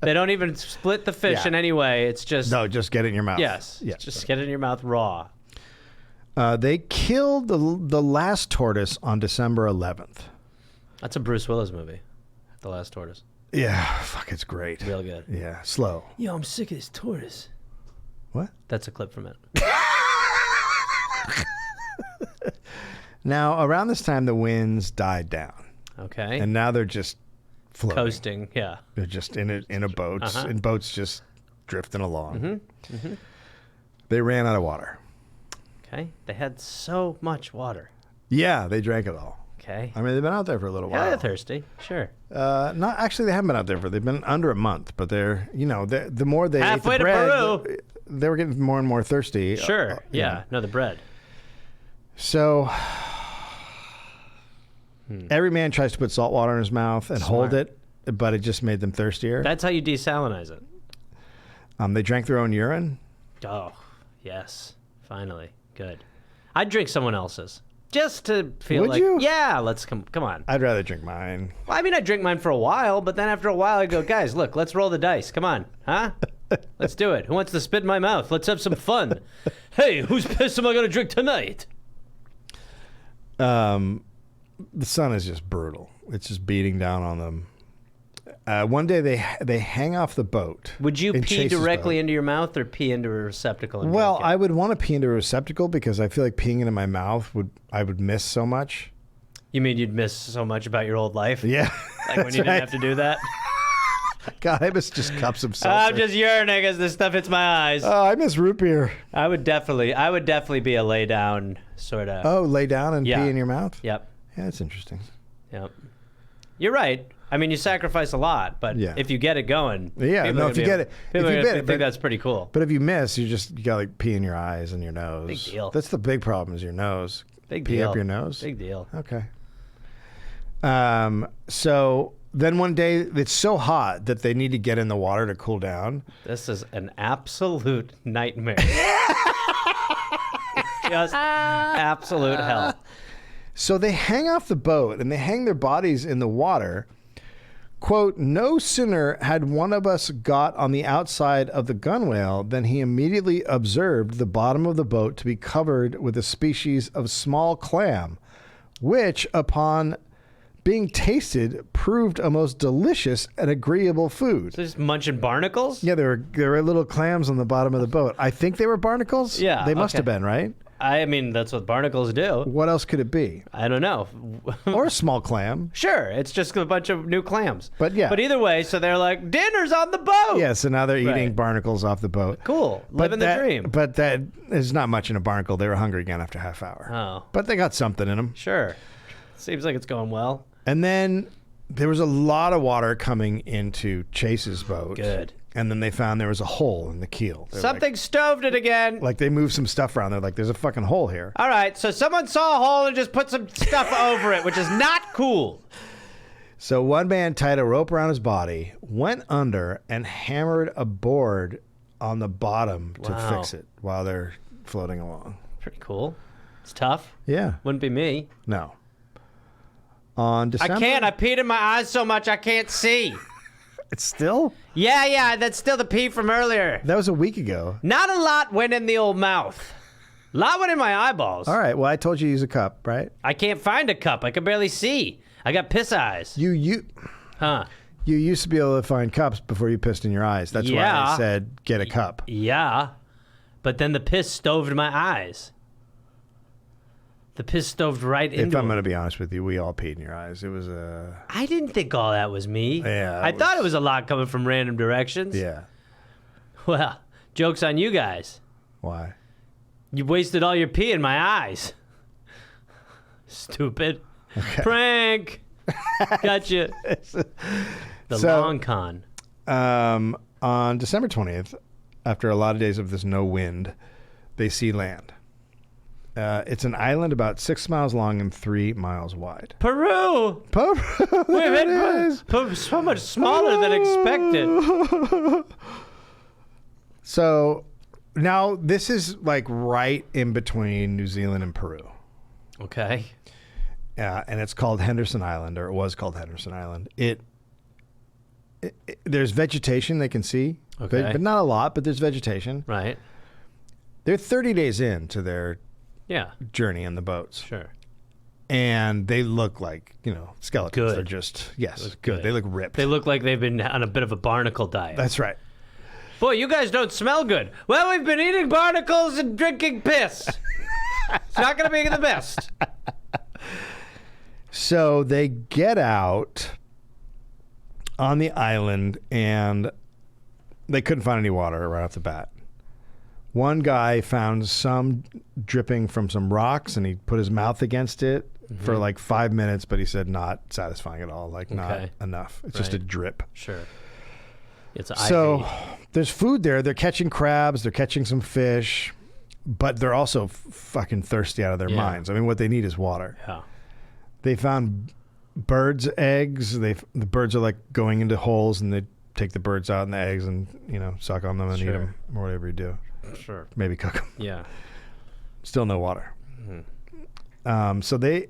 They don't even split the fish Yeah. in any way. It's just... No, just get it in your mouth. Yes, Yeah. just get it in your mouth raw. They killed the last tortoise on December 11th. That's a Bruce Willis movie, The Last Tortoise. Yeah, fuck, it's great. Real good. Yeah, slow. Yo, I'm sick of this tortoise. What? That's a clip from it. Now, around this time, the winds died down. Okay. And now they're just floating. Coasting, yeah. They're just in a boat, in boats just drifting along. They ran out of water. Okay. They had so much water. Yeah, they drank it all. Okay. I mean, they've been out there for a little while. Yeah, they're thirsty. Sure. Not actually, they haven't been out there they've been under a month, but the more they Halfway ate the to bread, Peru. they were getting more and more thirsty. Sure. Yeah. No, the bread. So every man tries to put salt water in his mouth and hold it, but it just made them thirstier. That's how you desalinize it. They drank their own urine. Oh, yes. Finally. Good. I'd drink someone else's. Just to feel Would like, you? yeah, let's come on. I'd rather drink mine. Well, I mean, I'd drink mine for a while, but then after a while, I'd go, guys, look, let's roll the dice. Come on. Huh? Let's do it. Who wants to spit in my mouth? Let's have some fun. Hey, whose piss am I going to drink tonight? The sun is just brutal. It's just beating down on them. One day they hang off the boat. Would you in pee Chase's directly boat. into your mouth or pee into a receptacle? And Well, drink it? I would want to pee into a receptacle because I feel like peeing into my mouth I would miss so much. You mean you'd miss so much about your old life? Yeah. Like when you didn't have to do that? God, I miss just cups of seltzer. I'm just yearning as this stuff hits my eyes. Oh, I miss root beer. I would definitely be a lay down sort of. Oh, lay down and Yeah. pee in your mouth? Yep. Yeah, that's interesting. Yep. You're right. I mean, you sacrifice a lot, but Yeah. if you get it going, Yeah, people no, are if you gonna get it- people if are you gonna get it, think but- that's pretty cool. But if you miss, you got like pee in your eyes and your nose. Big deal. That's the big problem is your nose. Big pee deal. up your nose? Big deal. Okay. So then one day it's so hot that they need to get in the water to cool down. This is an absolute nightmare. Just absolute hell. So they hang off the boat and they hang their bodies in the water. Quote, no sooner had one of us got on the outside of the gunwale than he immediately observed the bottom of the boat to be covered with a species of small clam, which upon being tasted proved a most delicious and agreeable food. So just munching barnacles? Yeah, there were little clams on the bottom of the boat. I think they were barnacles. Yeah, They must okay. have been, right? I mean, that's what barnacles do. What else could it be? I don't know. Or a small clam. Sure, it's just a bunch of new clams. But yeah. But either way, so they're like, dinner's on the boat. Yeah, so now they're eating Right. barnacles off the boat. Cool. Living the dream. But that is not much in a barnacle. They were hungry again after a half hour. Oh. But they got something in them. Sure. Seems like it's going well. And then there was a lot of water coming into Chase's boat. Good. And then they found there was a hole in the keel. They're Something stoved it again. Like they moved some stuff around. They're like, there's a fucking hole here. All right, so someone saw a hole and just put some stuff over it, which is not cool. So one man tied a rope around his body, went under, and hammered a board on the bottom to Wow. fix it while they're floating along. Pretty cool. It's tough. Yeah. Wouldn't be me. No. On December... I can't. I peed in my eyes so much I can't see. It's still? Yeah, that's still the pee from earlier. That was a week ago. Not a lot went in the old mouth. A lot went in my eyeballs. All right. Well, I told you to use a cup, right? I can't find a cup. I can barely see. I got piss eyes. You Huh. used to be able to find cups before you pissed in your eyes. That's why Yeah. I said get a cup. Yeah. But then the piss stoved my eyes. The piss stoved right If into I'm them. going to be honest with you, we all peed in your eyes. It was I didn't think all that was me. Yeah, I it thought was- it was a lot coming from random directions. yeah. Well, joke's on you guys. Why? You wasted all your pee in my eyes. Stupid. Prank. Gotcha. The So- long con. On December 20th, after a lot of days of this no wind, they see land. It's an island about 6 miles long and 3 miles wide. Peru. We've We've hit so much smaller than expected. So now this is like right in between New Zealand and Peru. Okay. And it's called Henderson Island, or it was called Henderson Island. There's vegetation they can see, Okay. but not a lot, but there's vegetation. Right. They're 30 days into their Yeah. journey in the boats. Sure. And they look like, skeletons. Good. They're just, yes, Look good. good. They look ripped. They look like they've been on a bit of a barnacle diet. That's right. Boy, you guys don't smell good. Well, we've been eating barnacles and drinking piss. It's not going to be the best. So they get out on the island, and they couldn't find any water right off the bat. One guy found some dripping from some rocks, and he put his mouth against it for like 5 minutes, but he said not satisfying at all, like not enough. It's just a drip. Sure. It's so IV. there's food there. They're catching crabs. They're catching some fish, but they're also fucking thirsty out of their minds. I mean, what they need is water. Yeah. They found birds' eggs. The birds are like going into holes, and they take the birds out and the eggs, and suck on them and eat them or whatever you do. Sure. Maybe cook them. Yeah. Still no water. So they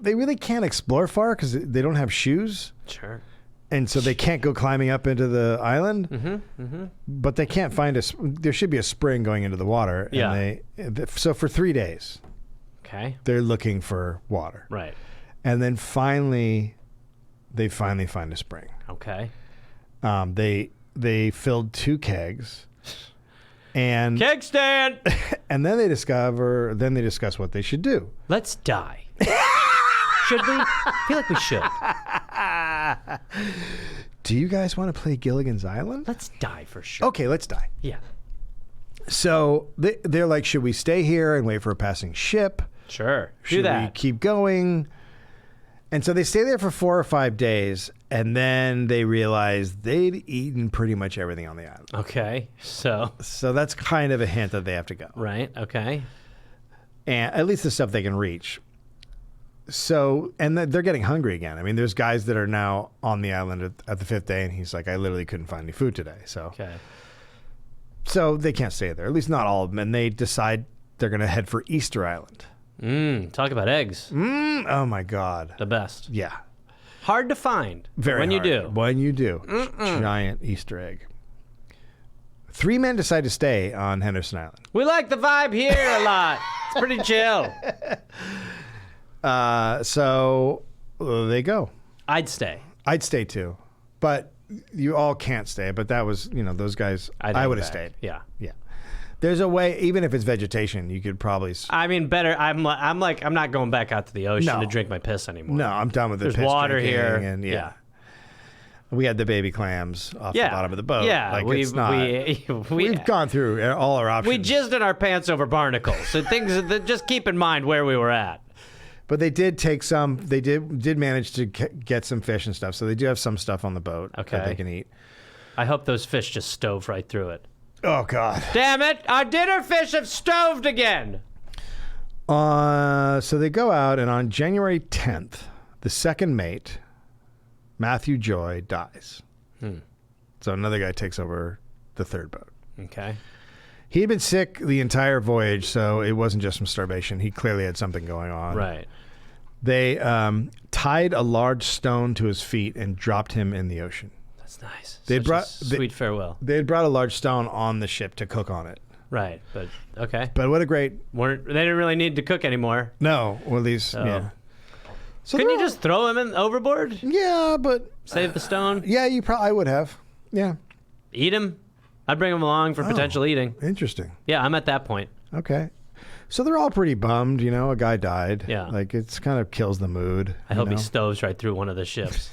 really can't explore far because they don't have shoes. Sure. And so they can't go climbing up into the island. But they can't find there should be a spring going into the water. Yeah. And so for 3 days. Okay. They're looking for water. Right. And then they finally find a spring. Okay. They filled 2 kegs. And keg stand. And then they discuss what they should do. Let's die. Should we? I feel like we should. Do you guys want to play Gilligan's Island? Let's die for sure. Okay, let's die. Yeah. So they're like, should we stay here and wait for a passing ship? Sure. Should we keep going? And so they stay there for 4 or 5 days, and then they realize they'd eaten pretty much everything on the island. Okay. So that's kind of a hint that they have to go. Right. Okay. And at least the stuff they can reach. So, and they're getting hungry again. I mean, there's guys that are now on the island at the 5th day, and he's like, I literally couldn't find any food today. So they can't stay there, at least not all of them. And they decide they're going to head for Easter Island. Talk about eggs. Oh, my God. The best. Yeah. Hard to find. Very when hard. you do. When you do. Giant Easter egg. 3 men decide to stay on Henderson Island. We like the vibe here a lot. It's pretty chill. So they go. I'd stay. I'd stay too. But you all can't stay. But that was, those guys, I would have stayed. Yeah. Yeah. There's a way, even if it's vegetation, you could probably. I mean, better. I'm not going back out to the ocean to drink my piss anymore. No, I'm done with the There's piss water drinking here. And yeah. We had the baby clams off the bottom of the boat. Yeah, like, we've gone through all our options. We jizzed in our pants over barnacles. So things that just keep in mind where we were at. But they did take some. They did manage to get some fish and stuff. So they do have some stuff on the boat that they can eat. I hope those fish just stove right through it. Oh God! Damn it! Our dinner fish have stoved again. So they go out, and on January 10th, the second mate, Matthew Joy, dies. So another guy takes over the third boat. Okay. He had been sick the entire voyage, so it wasn't just from starvation. He clearly had something going on. Right. They tied a large stone to his feet and dropped him in the ocean. That's nice. They brought sweet farewell. They had brought a large stone on the ship to cook on it. Right, but okay. But what a great... They didn't really need to cook anymore. No, well, these... Yeah. So couldn't you just throw him overboard? Yeah, but... Save the stone? Yeah, I would have. Yeah. Eat him? I'd bring him along for potential eating. Interesting. Yeah, I'm at that point. Okay. So they're all pretty bummed, a guy died. Yeah. Like, it's kind of kills the mood. I hope he stoves right through one of the ships.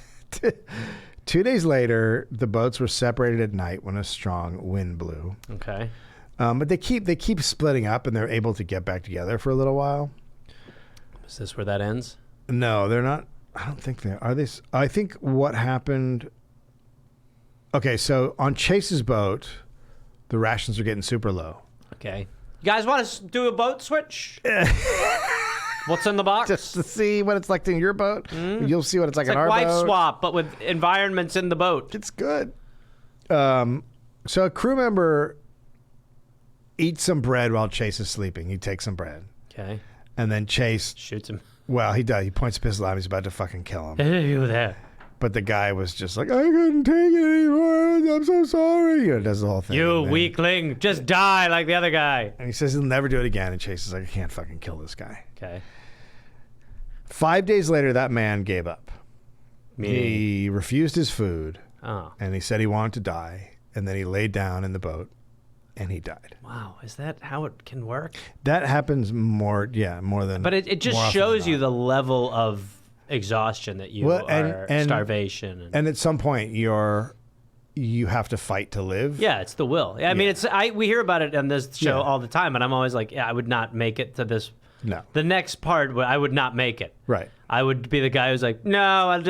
2 days later, the boats were separated at night when a strong wind blew. Okay. But they keep splitting up, and they're able to get back together for a little while. Is this where that ends? No, they're not. I don't think they are. I think what happened... Okay, so on Chase's boat, the rations are getting super low. Okay. You guys want to do a boat switch? What's in the box? Just to see what it's like in your boat. You'll see what it's like in our wife boat. swap, but with environments in the boat. It's good. So a crew member eats some bread while Chase is sleeping. He takes some bread. Okay. And then Chase... shoots him. Well, he does. He points a pistol at him. He's about to fucking kill him. Hey, you there. But the guy was just like, I couldn't take it anymore. I'm so sorry. Does the whole thing. You weakling. Just die like the other guy. And he says he'll never do it again. And Chase is like, I can't fucking kill this guy. Okay. 5 days later, that man gave up. Meaning? He refused his food. Oh. And he said he wanted to die. and then he laid down in the boat, and he died. Wow, is that how it can work? That happens more than. But it just more often shows than you not. the level of exhaustion that you are, starvation. And at some point, you have to fight to live. Yeah, it's the will. I mean, we hear about it on this show all the time, and I'm always like, I would not make it to this. No. The next part, I would not make it. Right. I would be the guy who's like, no, I'm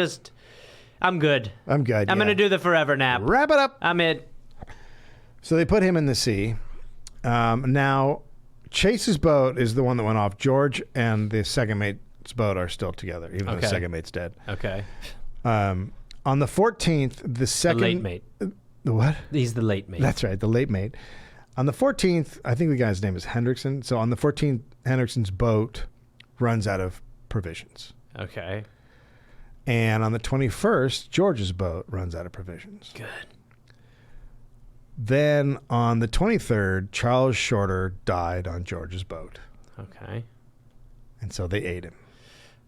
good. I'm good. I'm going to do the forever nap. Wrap it up. I'm it. So they put him in the sea. Now, Chase's boat is the one that went off. George and the second mate's boat are still together, even though the second mate's dead. Okay. On the 14th, the second... The late mate. The what? He's the late mate. That's right, the late mate. On the 14th, I think the guy's name is Hendrickson. So on the 14th, Hendrickson's boat runs out of provisions. Okay. And on the 21st, George's boat runs out of provisions. Good. Then on the 23rd, Charles Shorter died on George's boat. Okay. And so they ate him.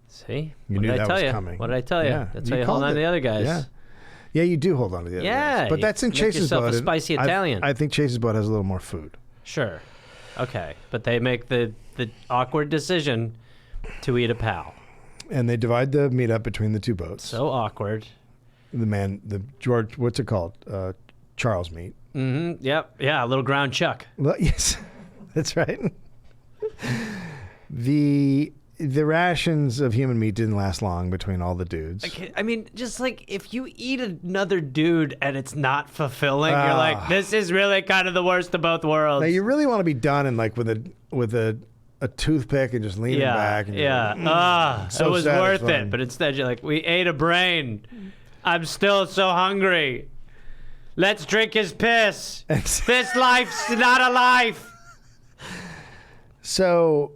See? You knew that was coming. What did I tell you? Yeah, That's how you hold on to the other guys. Yeah. Yeah, you do hold on to the other guys. But that's in make Chase's yourself boat. a and spicy Italian. I think Chase's boat has a little more food. Sure. Okay. But they make the awkward decision to eat a pal. And they divide the meat up between the two boats. So awkward. The George, what's it called? Charles meat. Mm-hmm. Yep. Yeah, a little ground chuck. Well, yes, that's right. The rations of human meat didn't last long between all the dudes. I mean, just like if you eat another dude and it's not fulfilling, you're like, this is really kind of the worst of both worlds. Now you really want to be done and like with a toothpick and just leaning back. And it was worth it. But instead, you're like, we ate a brain. I'm still so hungry. Let's drink his piss. This life's not a life. So,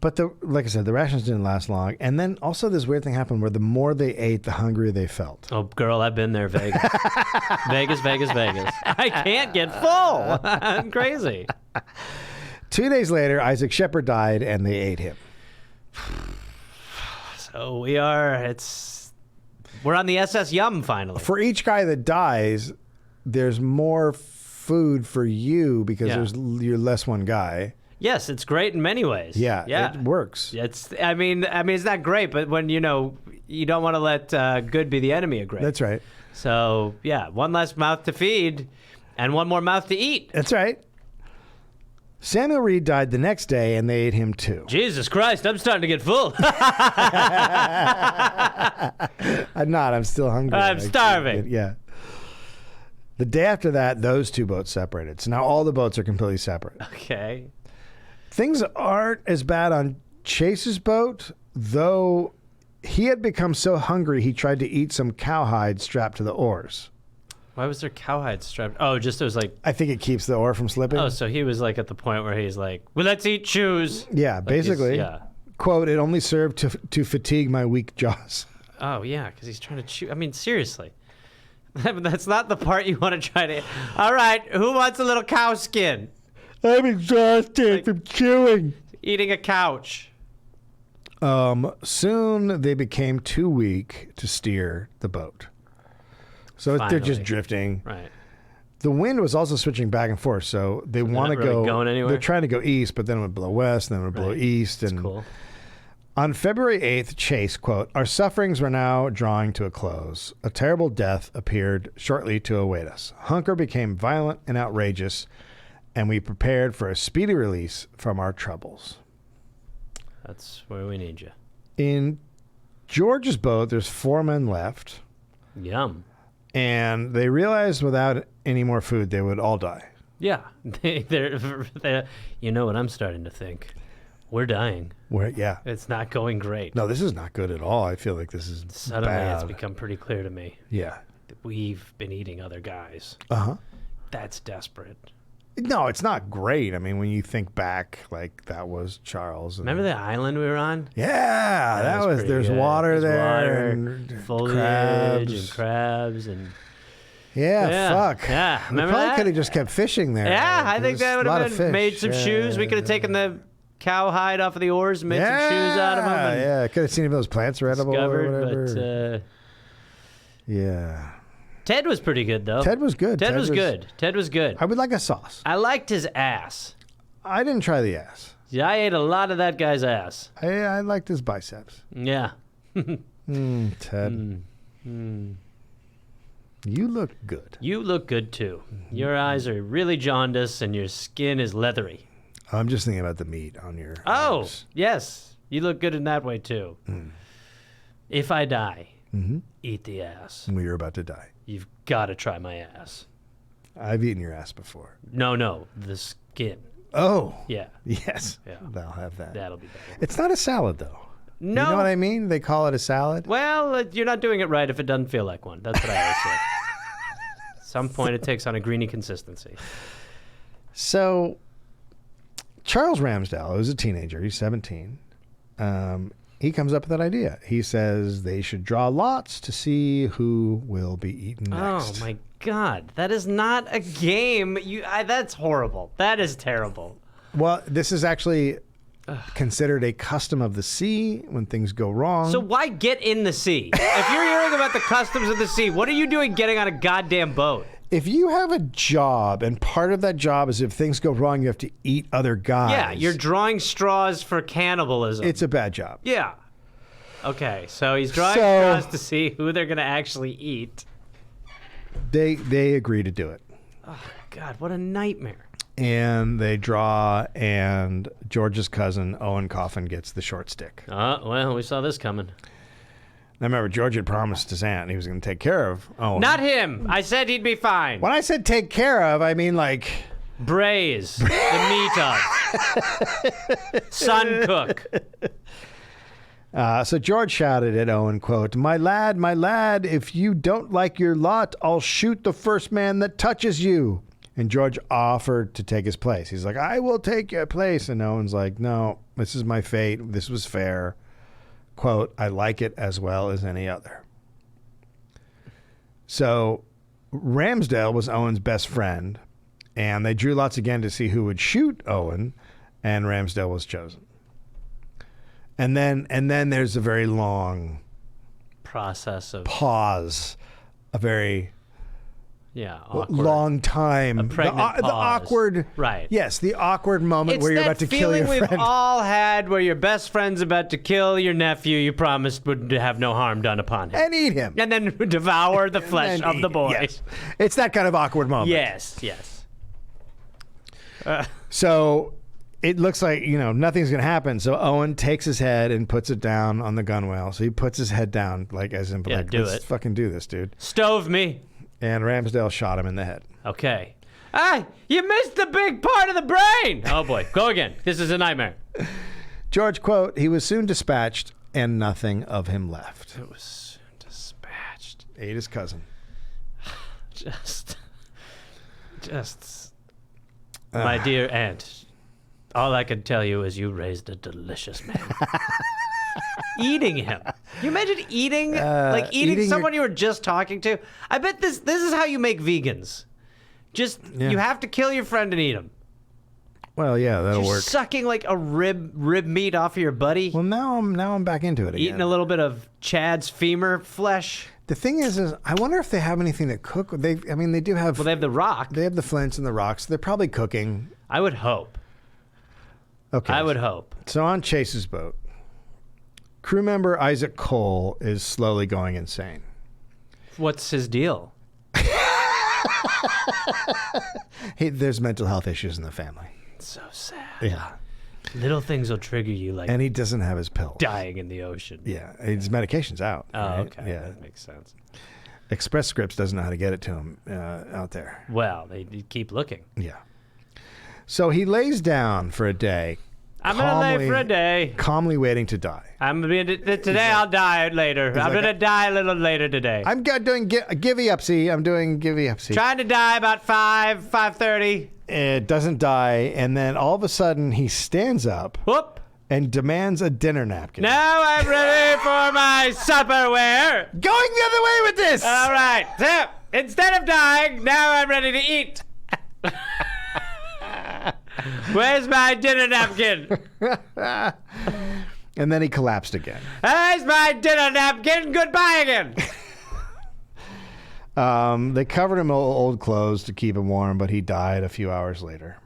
but like I said, the rations didn't last long. And then also this weird thing happened where the more they ate, the hungrier they felt. Oh, girl, I've been there, Vegas. Vegas. I can't get full. I'm crazy. 2 days later, Isaac Shepard died and they ate him. So we're on the SS Yum finally. For each guy that dies, there's more food for you because you're less one guy. Yes, it's great in many ways. Yeah, it works. I mean, it's not great, but when you don't want to let good be the enemy of great. That's right. So yeah, one less mouth to feed, and one more mouth to eat. That's right. Samuel Reed died the next day, and they ate him too. Jesus Christ, I'm starting to get full. I'm not. I'm still hungry. I'm starving. Yeah. The day after that, those two boats separated. So now all the boats are completely separate. Okay. Things aren't as bad on Chase's boat, though he had become so hungry he tried to eat some cowhide strapped to the oars. Why was there cowhide strapped? Oh, just it was like... I think it keeps the oar from slipping. Oh, so he was like at the point where he's like, well, let's eat shoes. Yeah, Like basically. yeah. Quote, it only served to fatigue my weak jaws. Oh, yeah, because he's trying to chew. I mean, seriously. That's not the part you want to try to... All right, who wants a little cow skin? I'm exhausted from chewing. Eating a couch. Soon they became too weak to steer the boat. So they're just Finally. drifting. Right. The wind was also switching back and forth, so they want to not really go. going anywhere? They're trying to go east, but then it would blow west, then it would blow Right. east. That's And cool. on February 8th, Chase, quote, our sufferings were now drawing to a close. A terrible death appeared shortly to await us. Hunger became violent and outrageous, and we prepared for a speedy release from our troubles. That's where we need you. In George's boat, there's 4 men left, Yum. and they realized without any more food, they would all die. Yeah. They're, you know what I'm starting to think? We're dying. Yeah. It's not going great. No, this is not good at all. I feel like this is Suddenly bad. it's become pretty clear to me Yeah. that we've been eating other guys. Uh-huh. That's desperate. No, it's not great. I mean, when you think back, like, that was Charles. And, Remember the island we were on? Yeah, that was pretty there's good. water There's there. water, And foliage crabs. and crabs and Yeah, fuck. Yeah, We remember probably that? could have just kept fishing there. Yeah, I think There's that would a lot have of been fish. made some shoes. We could have taken the cowhide off of the oars and made some shoes out of them. And Yeah, could have seen if those plants were edible or discovered, whatever. but Yeah. Ted was pretty good, though. Ted was good. Ted was good. Ted was good. I would like a sauce. I liked his ass. I didn't try the ass. Yeah, I ate a lot of that guy's ass. I liked his biceps. Yeah. Ted. You look good. You look good, too. Your eyes are really jaundiced, and your skin is leathery. I'm just thinking about the meat on your Oh, arms. yes. You look good in that way, too. If I die, eat the ass. We were about to die. You've got to try my ass. I've eaten your ass before. No, the skin. Oh. Yeah, Yes. Yeah. They'll have that. that'll be better. It's not a salad, though. No. You know what I mean? They call it a salad. Well, you're not doing it right if it doesn't feel like one. That's what I always say. At some point, it takes on a greeny consistency. So, Charles Ramsdell, who's a teenager, he's 17. He comes up with that idea. He says they should draw lots to see who will be eaten next. Oh, my God. That is not a game. That's horrible. That is terrible. Well, this is actually considered a custom of the sea when things go wrong. So why get in the sea? If you're hearing about the customs of the sea, what are you doing getting on a goddamn boat? If you have a job and part of that job is if things go wrong, you have to eat other guys. Yeah, you're drawing straws for cannibalism. It's a bad job. Yeah. Okay, so he's drawing straws to see who they're going to actually eat. They agree to do it. Oh, God, what a nightmare. And they draw, and George's cousin, Owen Coffin, gets the short stick. Well, we saw this coming. Now, remember, George had promised his aunt he was going to take care of Owen. Not him. I said he'd be fine. When I said take care of, I mean like... Braise. The meat of. Sun cook. So George shouted at Owen, quote, my lad, if you don't like your lot, I'll shoot the first man that touches you. And George offered to take his place. He's like, I will take your place. And Owen's like, no, this is my fate. This was fair. Quote, I like it as well as any other. So Ramsdell was Owen's best friend, and they drew lots again to see who would shoot Owen, and Ramsdell was chosen. And then there's a very long Process of. pause, a very Awkward. long time. A pregnant the pause. awkward. Right. Yes, the awkward moment It's where you're that about to kill your feeling friend. we've all had where your best friend's about to kill your nephew you promised would have no harm done upon him. And eat him. And then devour the flesh And of eat the him. boy. Yes. It's that kind of awkward moment. Yes. So it looks like, nothing's going to happen. So Owen takes his head and puts it down on the gunwale. So he puts his head down, like as in, like, do let's it. fucking do this, dude. Stove me. And Ramsdell shot him in the head. Okay. Ah, you missed the big part of the brain. Oh, boy. Go again. This is a nightmare. George, quote, he was soon dispatched and nothing of him left. It was dispatched. Ate his cousin. Just. My dear aunt, all I can tell you is you raised a delicious man. Eating him. Can you imagine eating eating someone you were just talking to? I bet this is how you make vegans. Just you have to kill your friend and eat him. Well, yeah, that'll You're work. sucking like a rib meat off of your buddy. Well, now I'm back into it again. Eating a little bit of Chad's femur flesh. The thing is I wonder if they have anything to cook. They do have. Well, they have the rock. They have the flints and the rocks. They're probably cooking. I would hope. Okay. I would hope. So on Chase's boat, crew member Isaac Cole is slowly going insane. What's his deal? There's mental health issues in the family. So sad. Yeah. Little things will trigger you like And he doesn't have his pills. dying in the ocean. Yeah. His medication's out. Oh, right? okay. Yeah. That makes sense. Express Scripts doesn't know how to get it to him out there. Well, they keep looking. Yeah. So he lays down for a day. I'm going to lay for a day. Calmly waiting to die. Today I'll die later. I'm like going to die a little later today. I'm doing givey-upsy. I'm doing givey-upsy. Trying to die about 5:30. It doesn't die, and then all of a sudden he stands up Whoop. and demands a dinner napkin. Now I'm ready for my supperware. Going the other way with this! All right. So, instead of dying, now I'm ready to eat. Where's my dinner napkin? And then he collapsed again. Where's my dinner napkin? Goodbye again. They covered him in old clothes to keep him warm, but he died a few hours later.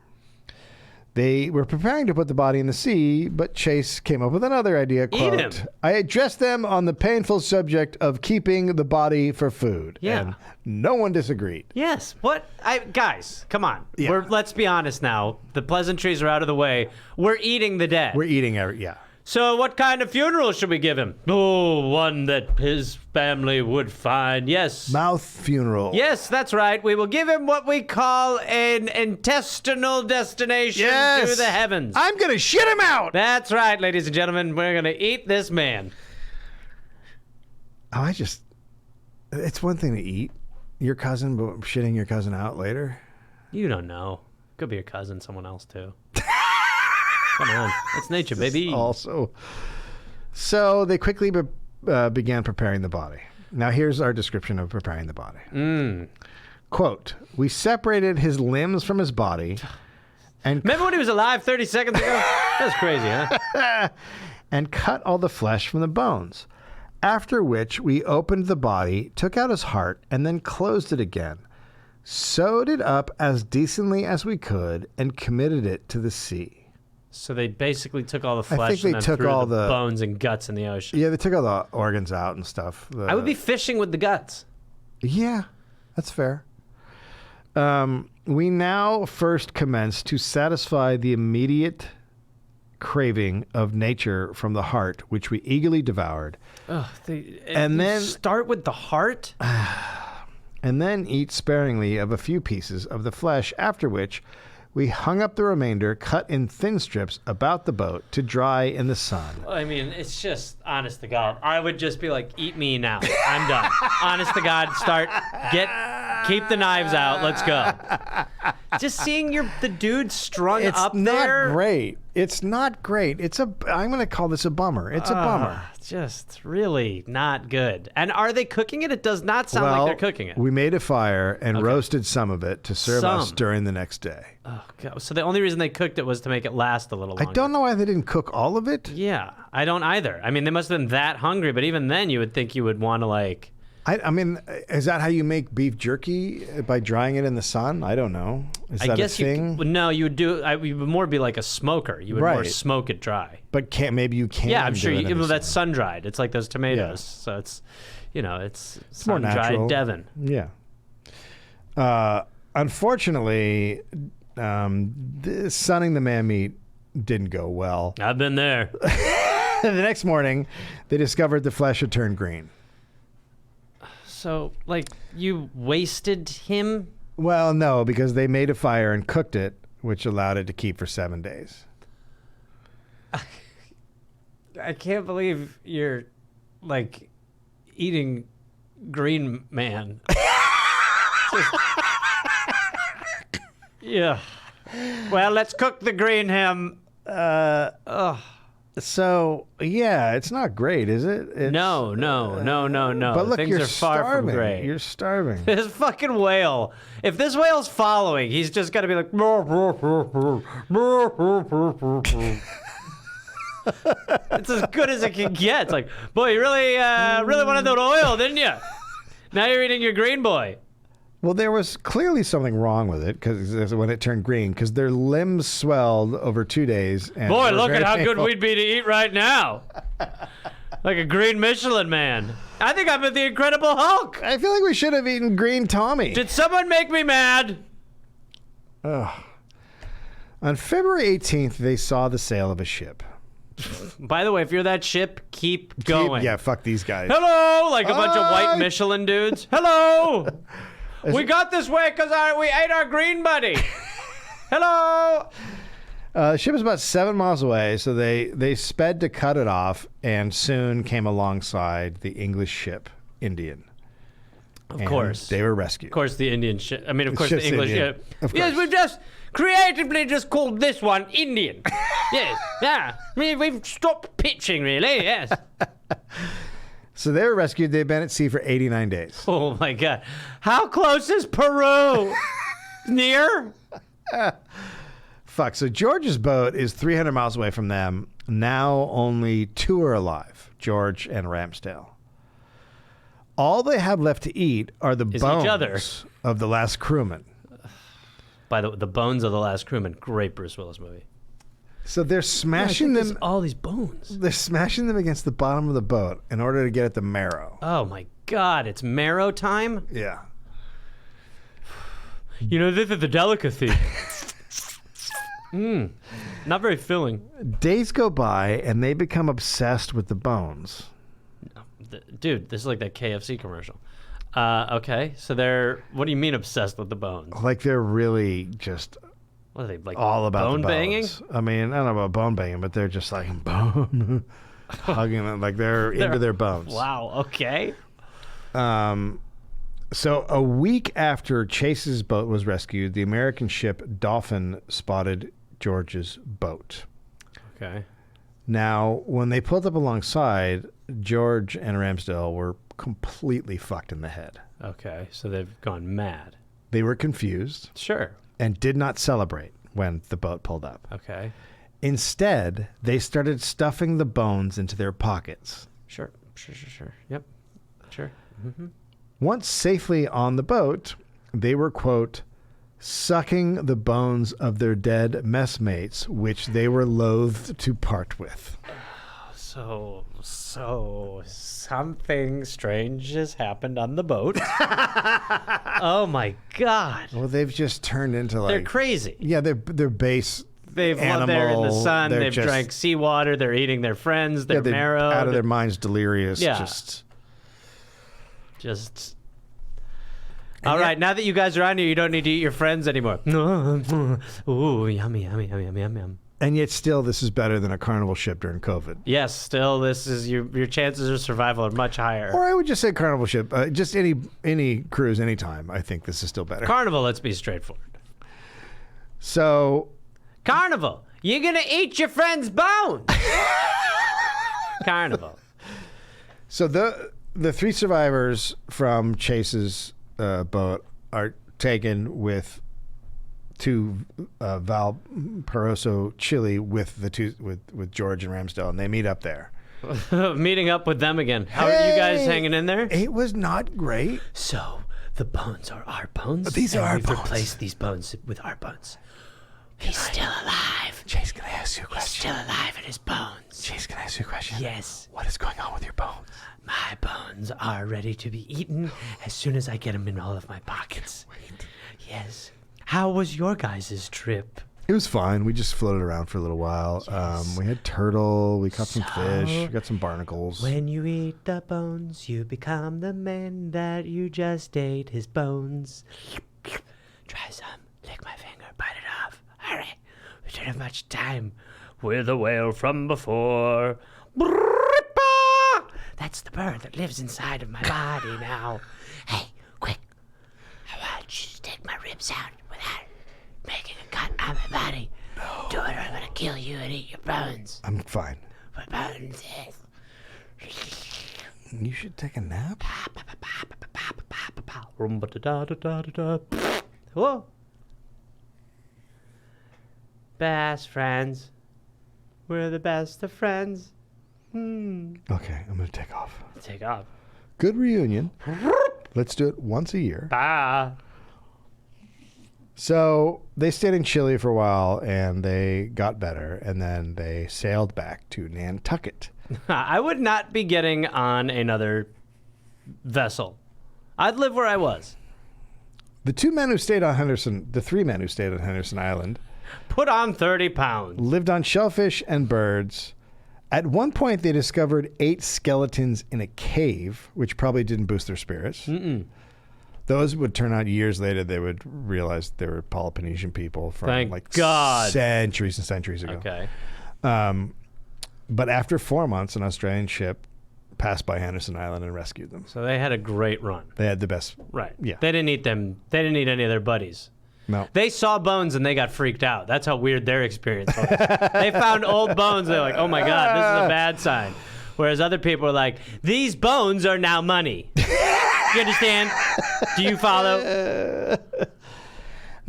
They were preparing to put the body in the sea, but Chase came up with another idea. Quote, Eat him. I addressed them on the painful subject of keeping the body for food. Yeah. And no one disagreed. Yes. What? Guys, come on. Yeah. Let's be honest now. The pleasantries are out of the way. We're eating the dead. We're eating yeah. So what kind of funeral should we give him? Oh, one that his family would find. Yes. Mouth funeral. Yes, that's right. We will give him what we call an intestinal destination to the heavens. I'm going to shit him out. That's right, ladies and gentlemen. We're going to eat this man. Oh, it's one thing to eat your cousin, but shitting your cousin out later. You don't know. Could be your cousin, someone else too. Come on. It's nature, baby. Also. So they quickly began preparing the body. Now here's our description of preparing the body. Quote, we separated his limbs from his body and Remember when he was alive 30 seconds ago? That's crazy, huh? and cut all the flesh from the bones. After which we opened the body, took out his heart, and then closed it again. Sewed it up as decently as we could and committed it to the sea. So they basically took all the flesh think they and then took threw all the the- bones and guts in the ocean. Yeah, they took all the organs out and stuff. I would be fishing with the guts. Yeah, that's fair. We now first commence to satisfy the immediate craving of nature from the heart, which we eagerly devoured, And then start with the heart? and then eat sparingly of a few pieces of the flesh, after which we hung up the remainder, cut in thin strips, about the boat to dry in the sun. I mean, it's just, honest to God, I would just be like, eat me now. I'm done. Honest to God, keep the knives out. Let's go. Just seeing the dude strung up there. It's not great. It's not great. I'm going to call this a bummer. It's a bummer. Just really not good. And are they cooking it? It does not sound like they're cooking it. We made a fire and roasted some of it to serve us during the next day. Oh, God. So the only reason they cooked it was to make it last a little longer. I don't know why they didn't cook all of it. Yeah, I don't either. I mean, they must have been that hungry, but even then you would think you would want to like... I mean, is that how you make beef jerky, by drying it in the sun? I don't know. Is that a thing? No, you would do. You would more be like a smoker. You would more smoke it dry. But maybe you can. Yeah, I'm sure. do it in the That's sun. sun dried. It's like those tomatoes. Yeah. So it's, it's more sun dried natural. Devon. Yeah. Unfortunately, sunning the man meat didn't go well. I've been there. The next morning, they discovered the flesh had turned green. So, like, you wasted him? Well, no, because they made a fire and cooked it, which allowed it to keep for 7 days. I can't believe you're, like, eating green man. Yeah. Well, let's cook the green ham. So, yeah, it's not great, is it? No. But look, Things you're are far starving. from great. You're starving. This fucking whale. If this whale's following, he's just got to be like. It's as good as it can get. It's like, boy, you really wanted that oil, didn't you? Now you're eating your green boy. Well, there was clearly something wrong with it because when it turned green, because their limbs swelled over 2 days. And Boy, it was look very at how good painful. we'd be to eat right now. Like a green Michelin man. I think I'm the Incredible Hulk. I feel like we should have eaten green Tommy. Did someone make me mad? On February 18th, they saw the sail of a ship. By the way, if you're that ship, keep going. Yeah, fuck these guys. Hello, like a bunch of white Hi. Michelin dudes. Hello. We got this way because we ate our green buddy. Hello. The ship was about 7 miles away, so they sped to cut it off and soon came alongside the English ship Indian. Of course. They were rescued. Of course, the Indian ship. I mean, of course, ship's the English Indian. ship. Of Yes, course. we've just creatively just called this one Indian. Yes. Yeah. I mean, we've stopped pitching, really. Yes. So they were rescued. They've been at sea for 89 days. Oh, my God. How close is Peru? Near? Fuck. So George's boat is 300 miles away from them. Now only 2 are alive, George and Ramsdale. All they have left to eat are the Is bones each other. of the last crewman. By the bones of the last crewman. Great Bruce Willis movie. So they're smashing There's them. all these bones. They're smashing them against the bottom of the boat in order to get at the marrow. Oh my God! It's marrow time. Yeah. You know, this is a delicacy. Not very filling. Days go by and they become obsessed with the bones. Dude, this is like that KFC commercial. Okay, so they're. What do you mean obsessed with the bones? Like they're really just What are they like? all about bone the banging? bones. I mean, I don't know about bone banging, but they're just like bone, hugging them like they're into their bones. Wow. Okay. So a week after Chase's boat was rescued, the American ship Dolphin spotted George's boat. Okay. Now, when they pulled up alongside, George and Ramsdale were completely fucked in the head. Okay. So they've gone mad. They were confused Sure. and did not celebrate when the boat pulled up. Okay. Instead, they started stuffing the bones into their pockets. Sure. Yep. Sure. Once safely on the boat, they were, quote, sucking the bones of their dead messmates, which they were loath to part with. So something strange has happened on the boat. Oh my God. Well, they've just turned into like... They're crazy. Yeah, they're base They've animal. they're in the sun. They're They've just- drank seawater. They're eating their friends. They're they're marrow. out of their minds, delirious. Yeah. Just All right, now that you guys are on here, you don't need to eat your friends anymore. Ooh, yummy. and yet still, this is better than a carnival ship during COVID. Yes, still, this is your chances of survival are much higher. Or I would just say carnival ship. Just any cruise, anytime. I think this is still better. Carnival, let's be straightforward. So Carnival, you're gonna eat your friend's bones. Carnival. So the three survivors from Chase's boat are taken with to Valparaiso, Chile, with George and Ramsdale, and they meet up there. Meeting up with them again. How are you guys Hey! hanging in there? It was not great. So the bones are our bones. These are and our we've bones. replaced these bones with our bones. He's still alive. Chase, can I ask you a He's question? still alive in his bones. Chase, can I ask you a question? Yes. What is going on with your bones? My bones are ready to be eaten as soon as I get them in all of my pockets. Wait. Yes. How was your guys' trip? It was fine. We just floated around for a little while. We had turtle. We caught some fish. We got some barnacles. When you eat the bones, you become the man that you just ate his bones. Try some. Lick my finger. Bite it off. Hurry. We don't have much time. We're the whale from before. That's the bird that lives inside of my body now. Hey, quick. I want you to take my ribs out without making a cut on my body. No. Do it or I'm going to kill you and eat your bones. I'm fine. My bones You should take a nap. Whoa. Best friends. We're the best of friends. Okay, I'm gonna take off. Take off. Good reunion. Let's do it once a year. Bye. So they stayed in Chile for a while and they got better, and then they sailed back to Nantucket. I would not be getting on another vessel. I'd live where I was. The three men who stayed on Henderson Island Put on 30 pounds. lived on shellfish and birds. At one point, they discovered 8 skeletons in a cave, which probably didn't boost their spirits. Those would turn out years later, they would realize they were Peloponnesian people from Thank like God. centuries and centuries ago. Okay. But after 4 months, an Australian ship passed by Henderson Island and rescued them. So they had a great run. They had the best. Right. Yeah. They didn't eat them. They didn't eat any of their buddies. No. They saw bones and they got freaked out. That's how weird their experience was. They found old bones. They're like, oh my God, this is a bad sign. Whereas other people are like, these bones are now money. You understand? Do you follow?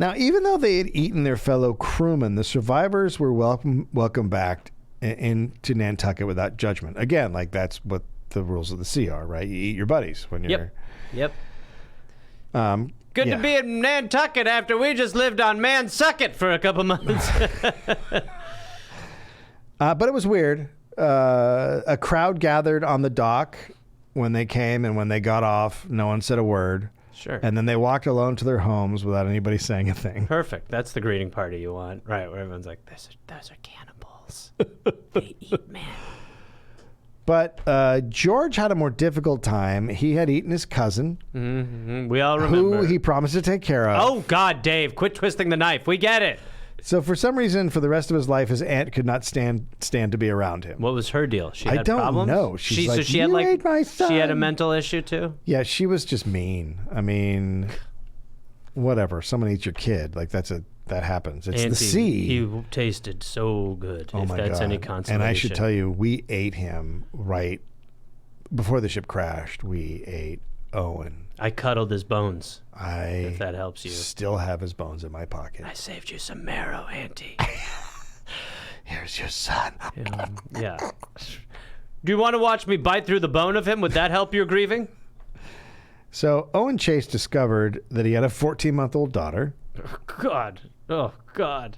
Now, even though they had eaten their fellow crewmen, the survivors were welcome back into Nantucket without judgment. Again, like that's what the rules of the sea are, right? You eat your buddies when you're. Yep. Good to be in Nantucket after we just lived on Mansucket for a couple months. But it was weird. A crowd gathered on the dock when they came, and when they got off, no one said a word. Sure. And then they walked alone to their homes without anybody saying a thing. Perfect. That's the greeting party you want. Right, where everyone's like, those are cannibals. They eat men. But George had a more difficult time. He had eaten his cousin, We all remember. who he promised to take care of. Oh, God, Dave, quit twisting the knife. We get it. So for some reason, for the rest of his life, his aunt could not stand to be around him. What was her deal? She I had don't problems? know. She's like, so she had "You like ate my son." she had a mental issue too. Yeah, she was just mean. I mean, whatever. Someone eats your kid. Like that happens. It's Auntie, the sea. He tasted so good. Oh if my that's God. any consolation. And I should tell you, we ate him right before the ship crashed. We ate Owen. I cuddled his bones. If that helps you. Still have his bones in my pocket. I saved you some marrow, Auntie. Here's your son. Yeah. Do you want to watch me bite through the bone of him? Would that help your grieving? So Owen Chase discovered that he had a 14-month-old daughter. Oh, God.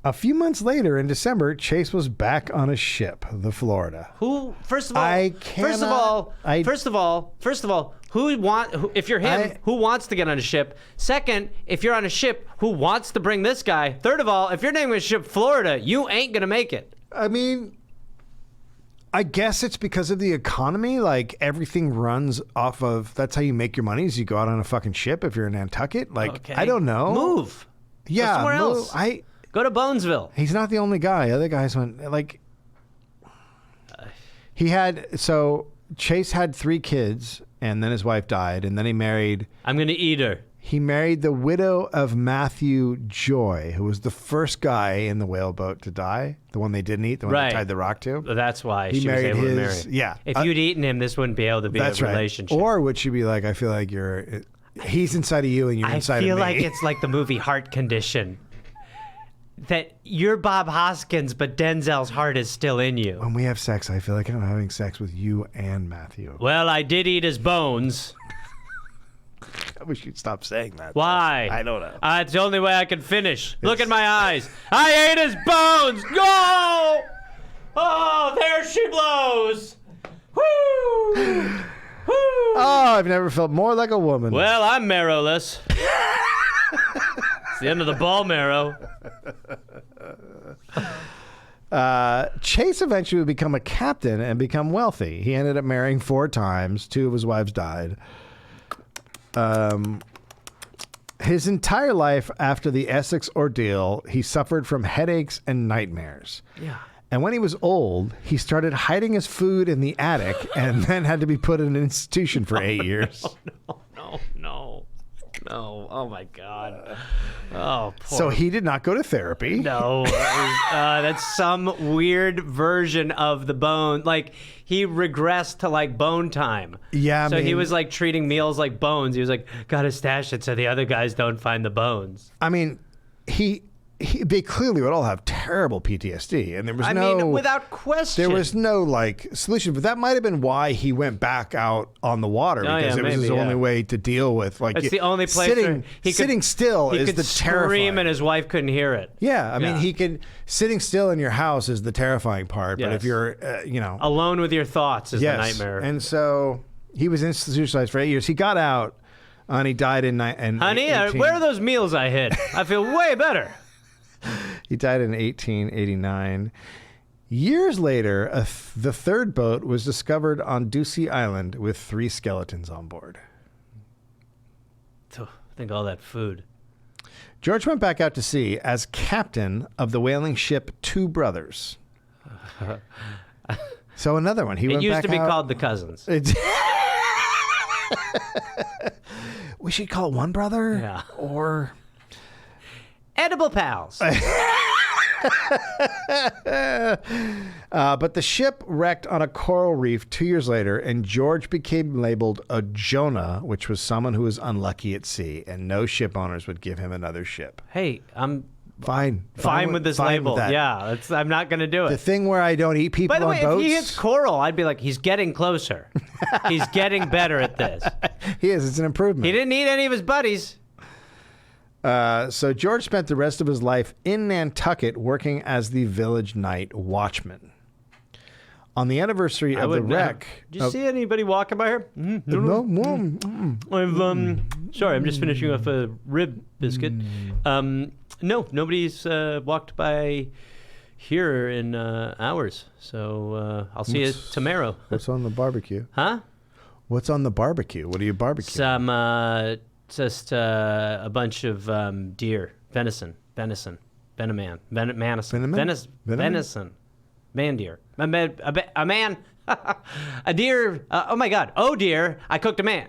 A few months later, in December, Chase was back on a ship, the Florida. First of all, if you're him, who wants to get on a ship? Second, if you're on a ship, who wants to bring this guy? Third of all, if you're naming a ship Florida, you ain't going to make it. I mean, I guess it's because of the economy. Like, everything runs off of, that's how you make your money, is you go out on a fucking ship if you're in Nantucket. Like, Okay. I don't know. Move. Yeah. Go somewhere else. Go to Bonesville. He's not the only guy. Other guys went, like, Chase had 3 kids, and then his wife died, and then he married. I'm going to eat her. He married the widow of Matthew Joy, who was the first guy in the whaleboat to die. The one they didn't eat, the one they tied the rock to. That's why He she was married able to marry. his- yeah. If you'd eaten him, this wouldn't be able to be a That's right. relationship. Or would she be like, I feel like he's inside of you and you're inside of me. I feel like it's like the movie Heart Condition. That you're Bob Hoskins, but Denzel's heart is still in you. When we have sex, I feel like I'm having sex with you and Matthew. Well, I did eat his bones. I wish you'd stop saying that. Why? I don't know. It's the only way I can finish. Look at my eyes. I ate his bones. Go! Oh, there she blows. Woo! Woo! Oh, I've never felt more like a woman. Well, I'm marrowless. It's the end of the ball marrow. Chase eventually would become a captain and become wealthy. He ended up marrying 4 times. 2 of his wives died. His entire life after the Essex ordeal, he suffered from headaches and nightmares. Yeah. And when he was old, he started hiding his food in the attic and then had to be put in an institution for 8 years. No. Oh, my God. Oh, poor. So he did not go to therapy. No, that's some weird version of the bone. Like, he regressed to, like, bone time. Yeah, So he was, like, treating meals like bones. He was like, gotta stash it so the other guys don't find the bones. I mean, they clearly would all have terrible PTSD, and there was without question. there was no like solution. But that might have been why he went back out on the water, because it was his only way to deal with like. It's the only place sitting still he is could the terrifying. scream and his wife couldn't hear it. Yeah, I mean, he could sitting still in your house is the terrifying part, but if Yes. you're Alone with your thoughts is the nightmare. And so he was institutionalized for 8 years. He got out, and he died in Honey, where are those meals I hid? I feel way better. He died in 1889. Years later, the 3rd boat was discovered on Ducie Island with 3 skeletons on board. Think all that food. George went back out to sea as captain of the whaling ship 2 Brothers. So another one. It used to be called the Cousins. We should call it 1 Brother? Yeah. Or... Edible Pals. But the ship wrecked on a coral reef 2 years later, and George became labeled a Jonah, which was someone who was unlucky at sea, and no ship owners would give him another ship. Hey, Fine with this fine label. with that. Yeah, I'm not going to do it. The thing where I don't eat people By the on way, boats. if he hits coral, I'd be like, he's getting closer. He's getting better at this. He is. It's an improvement. He didn't eat any of his buddies. So George spent the rest of his life in Nantucket working as the village night watchman. On the anniversary of the wreck... Did you see anybody walking by here? No. Sorry, I'm just finishing off a rib biscuit. No, nobody's walked by here in hours. So I'll see you tomorrow. What's on the barbecue? Huh? What's on the barbecue? What are you barbecuing? Some, just a bunch of deer. Venison. Venison. Man deer. A man. A deer. Oh, my God. Oh, deer. I cooked a man.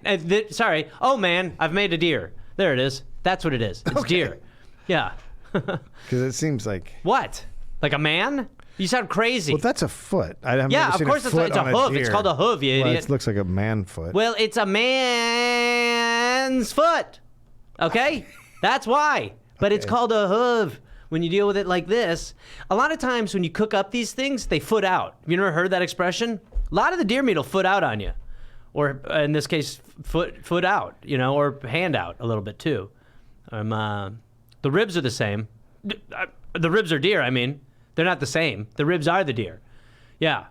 Sorry. Oh, man. I've made a deer. There it is. That's what it is. It's deer. Yeah. Because it seems like... What? Like a man? You sound crazy. Well, that's a foot. I've never of seen course a foot it's a on hoof. deer. It's called a hoof, you Well, idiot. it looks like a man foot. Well, it's a man's foot. Okay? That's why. But it's called a hoof when you deal with it like this. A lot of times when you cook up these things, they foot out. Have you never heard that expression? A lot of the deer meat will foot out on you. Or in this case, foot out, or hand out a little bit too. The ribs are the same. The ribs are deer, I mean. They're not the same. The ribs are the deer. Yeah.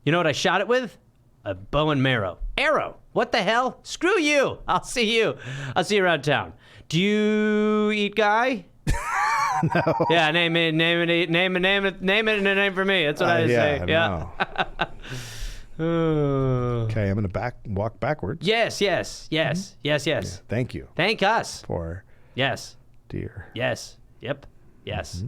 You know what I shot it with? A bow and arrow. Arrow. What the hell? Screw you. I'll see you. I'll see you around town. Do you eat guy? No. Yeah, name it and a name for me. That's what I say. Yeah. Okay, I'm gonna walk backwards. Yes. Yeah, thank you Thank us. for Yes. deer. Yes. Yep. Yes.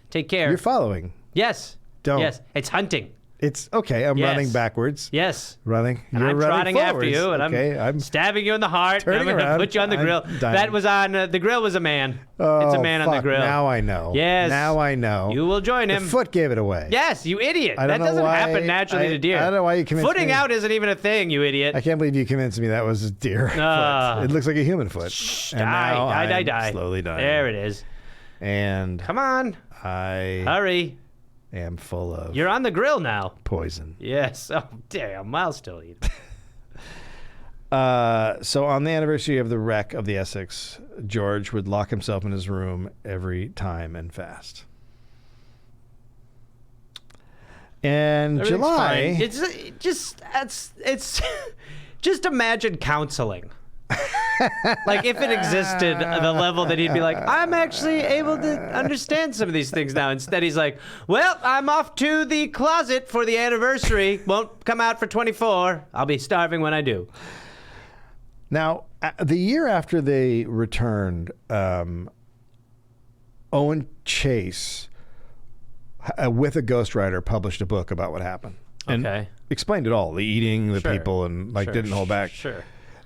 Take care. You're following. Yes. Don't. Yes. It's hunting. It's okay. I'm Yes. running backwards. Yes. Running. And You're I'm running trotting after forwards. you, and okay, I'm stabbing you in the heart. And I'm turning going to around. put you on the I'm grill. dying. That was on the grill was a man. Oh, it's a man on the fuck. grill. Now I know. Yes. Now I know. You will join him. The foot gave it away. Yes, you idiot. I don't That know doesn't why happen naturally to deer. I don't know why you convinced Footing me. out isn't even a thing, you idiot. I can't believe you convinced me that was a deer foot. It looks like a human foot. And now I'm Die. slowly dying. There it is. And Come on. I Hurry. am full of You're on the grill now. poison. Yes. Oh, damn. I'll still eat. So on the anniversary of the wreck of the Essex, George would lock himself in his room every time and fast. And Everything's July, fine. It's just imagine counseling. Like if it existed at the level that he'd be like, I'm actually able to understand some of these things now. Instead, he's like, well, I'm off to the closet for the anniversary. Won't come out for 24. I'll be starving when I do. now the year after they returned, Owen Chase, with a ghostwriter, published a book about what happened. And Okay. explained it all, the eating, the Sure. people, and Sure. didn't hold back. Sure.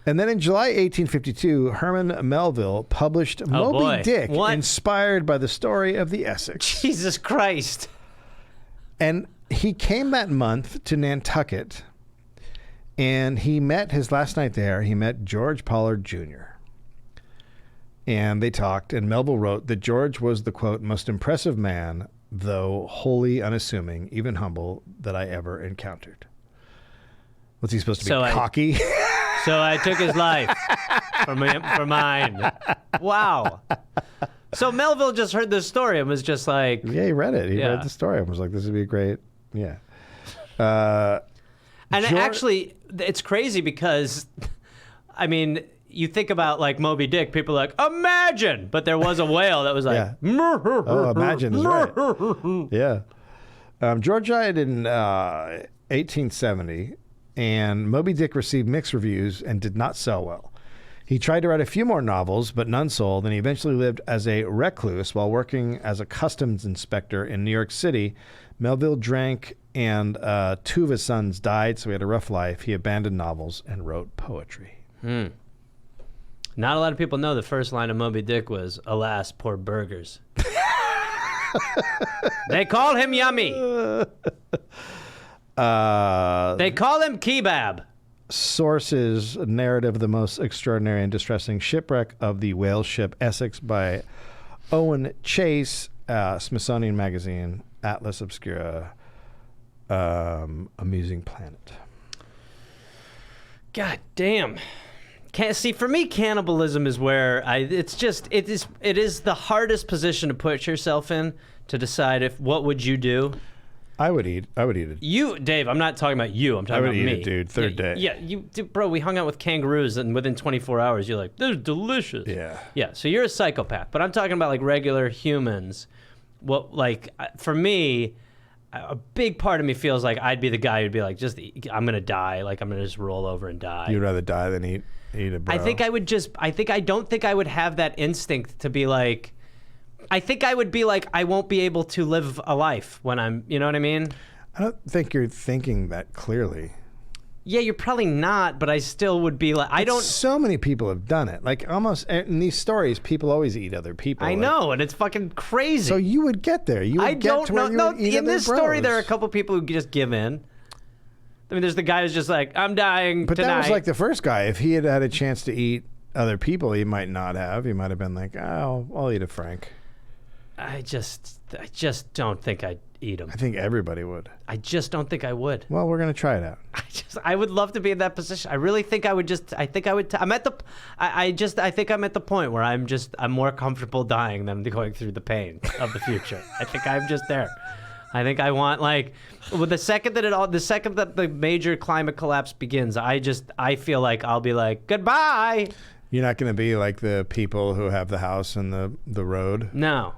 And then in July 1852, Herman Melville published Moby boy. Dick, What? inspired by the story of the Essex. Jesus Christ. And he came that month to Nantucket, and he met his last night there. He met George Pollard Jr. And they talked, and Melville wrote that George was the, quote, most impressive man, though wholly unassuming, even humble, that I ever encountered. What's he supposed to be, cocky? So I took his life for mine. Wow. So Melville just heard this story and was just like... Yeah, he read it. He Yeah. read the story and was like, this would be a great... Yeah. And actually, it's crazy because, I mean, you think about like Moby Dick, people are like, imagine! But there was a whale that was like... Yeah. Oh, imagine is right. Yeah. George died in 1870, and Moby Dick received mixed reviews and did not sell well. He tried to write a few more novels, but none sold, and he eventually lived as a recluse while working as a customs inspector in New York City. Melville drank, and two of his sons died, so he had a rough life. He abandoned novels and wrote poetry. Not a lot of people know the first line of Moby Dick was, alas, poor burgers. They call him yummy. They call him kebab. Sources narrative of the most extraordinary and distressing shipwreck of the whale ship Essex by Owen Chase Smithsonian Magazine, Atlas Obscura, Amusing Planet. God damn. See, for me, cannibalism is where it is the hardest position to put yourself in to decide what would you do. I would eat it. You, Dave, I'm not talking about you. I'm talking about me. I would eat it, dude. Third day. Yeah, bro, we hung out with kangaroos, and within 24 hours, you're like, this is delicious. Yeah. Yeah, so you're a psychopath. But I'm talking about, like, regular humans. For me, a big part of me feels like I'd be the guy who'd be like, I'm going to die. Like, I'm going to just roll over and die. You'd rather die than eat a bro. I don't think I would have that instinct to be like, I think I would be like, I won't be able to live a life when I'm, you know what I mean? I don't think you're thinking that clearly. Yeah, you're probably not, but I still would be like, So many people have done it. Like, almost in these stories, people always eat other people. I know, and it's fucking crazy. So you would get there. You would get to where you would eat in other this story, bros. there are a couple people who just give in. I mean, there's the guy who's just like, I'm dying But tonight. that was like the first guy. If he had a chance to eat other people, he might not have. He might have been like, I'll eat a Frank. I just don't think I'd eat him. I think everybody would. I just don't think I would. Well, we're gonna try it out. I would love to be in that position. I really think I would I think I'm at the point where I'm more comfortable dying than going through the pain of the future. I think I'm just there. I think I want, like, the second that the major climate collapse begins, I feel like I'll be like, goodbye. You're not gonna be like the people who have the house and the road. No,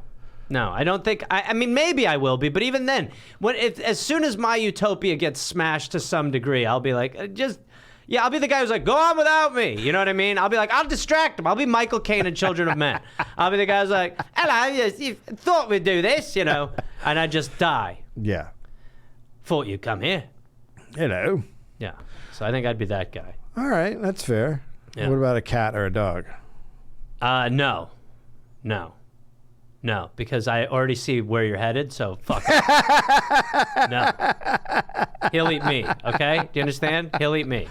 I don't think. I mean, maybe I will be, but even then, as soon as my utopia gets smashed to some degree, I'll be like, I'll be the guy who's like, go on without me. You know what I mean? I'll be like, I'll distract him. I'll be Michael Caine in Children of Men. I'll be the guy who's like, hello, you thought we'd do this, you know, and I just die. Yeah. Thought you'd come here. Hello. Yeah. So I think I'd be that guy. All right, that's fair. Yeah. What about a cat or a dog? No, because I already see where you're headed, so fuck it. No. He'll eat me, okay? Do you understand? He'll eat me.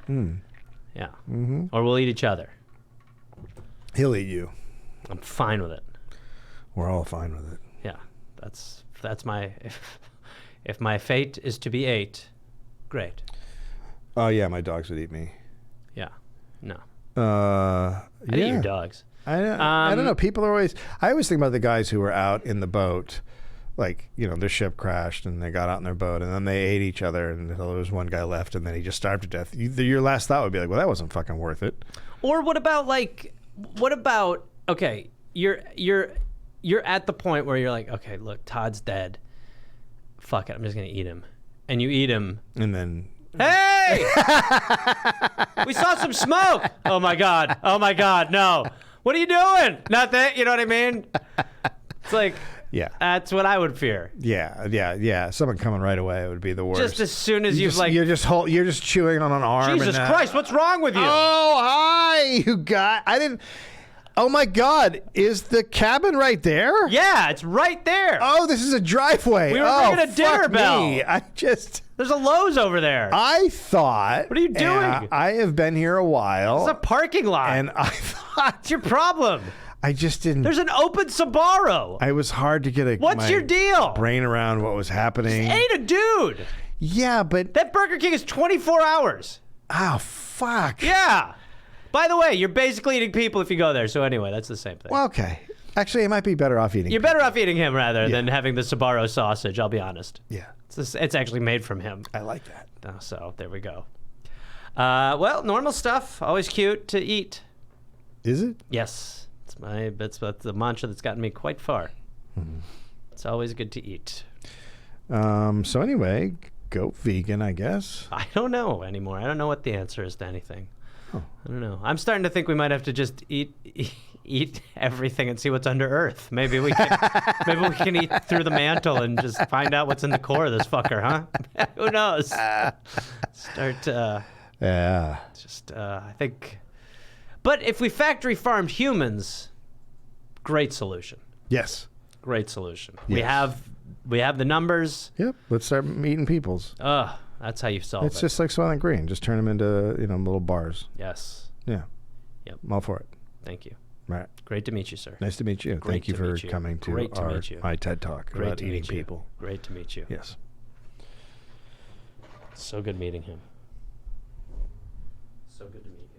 Yeah. Mm-hmm. Or we'll eat each other. He'll eat you. I'm fine with it. We're all fine with it. Yeah. That's my... If my fate is to be ate, great. Oh, yeah, my dogs would eat me. Yeah. No. I'd eat your dogs. I don't know. People are always... I always think about the guys who were out in the boat. Like, you know, their ship crashed and they got out in their boat and then they ate each other until there was one guy left and then he just starved to death. Your last thought would be like, well, that wasn't fucking worth it. Or what about, okay, you're at the point where you're like, okay, look, Todd's dead. Fuck it, I'm just going to eat him. And you eat him. And then... Hey! We saw some smoke! Oh my God, no. What are you doing? Nothing, you know what I mean? It's like... Yeah, that's what I would fear. Yeah. Someone coming right away would be the worst. Just as soon as you're just chewing on an arm. Jesus Christ, what's wrong with you? Oh, hi, you guy. I didn't. Oh my God, is the cabin right there? Yeah, it's right there. Oh, this is a driveway. We were ringing a dinner bell. Me. There's a Lowe's over there. I thought. What are you doing? I have been here a while. It's a parking lot. And I thought. What's your problem? I just didn't. There's an open Sbarro. I was hard to get What's your deal? Brain around what was happening. Just ate a dude. Yeah, but that Burger King is 24 hours. Oh, fuck. Yeah. By the way, you're basically eating people if you go there. So anyway, that's the same thing. Well, okay. Actually, it might be better off eating. You're better off eating him rather than having the Sbarro sausage. I'll be honest. Yeah. It's actually made from him. I like that. So there we go. Well, normal stuff. Always cute to eat. Is it? Yes. That's the mantra that's gotten me quite far. Mm-hmm. It's always good to eat. So anyway, go vegan, I guess. I don't know anymore. I don't know what the answer is to anything. Oh. I don't know. I'm starting to think we might have to just eat everything and see what's under Earth. Maybe we can eat through the mantle and just find out what's in the core of this fucker, huh? Who knows? Start. Yeah. Just I think. But if we factory farmed humans, great solution. Yes. Great solution. Yes. We have the numbers. Yep. Let's start eating peoples. That's how you solve it. It's just like Soylent Green. Just turn them into little bars. Yes. Yeah. Yep. I'm all for it. Thank you. Right. Great to meet you, sir. Nice to meet you. Great Thank you to for meet you. coming to Great to meet you. my TED Talk Great about to eating meet you. people. Great to meet you. Yes. So good meeting him. So good to meet you.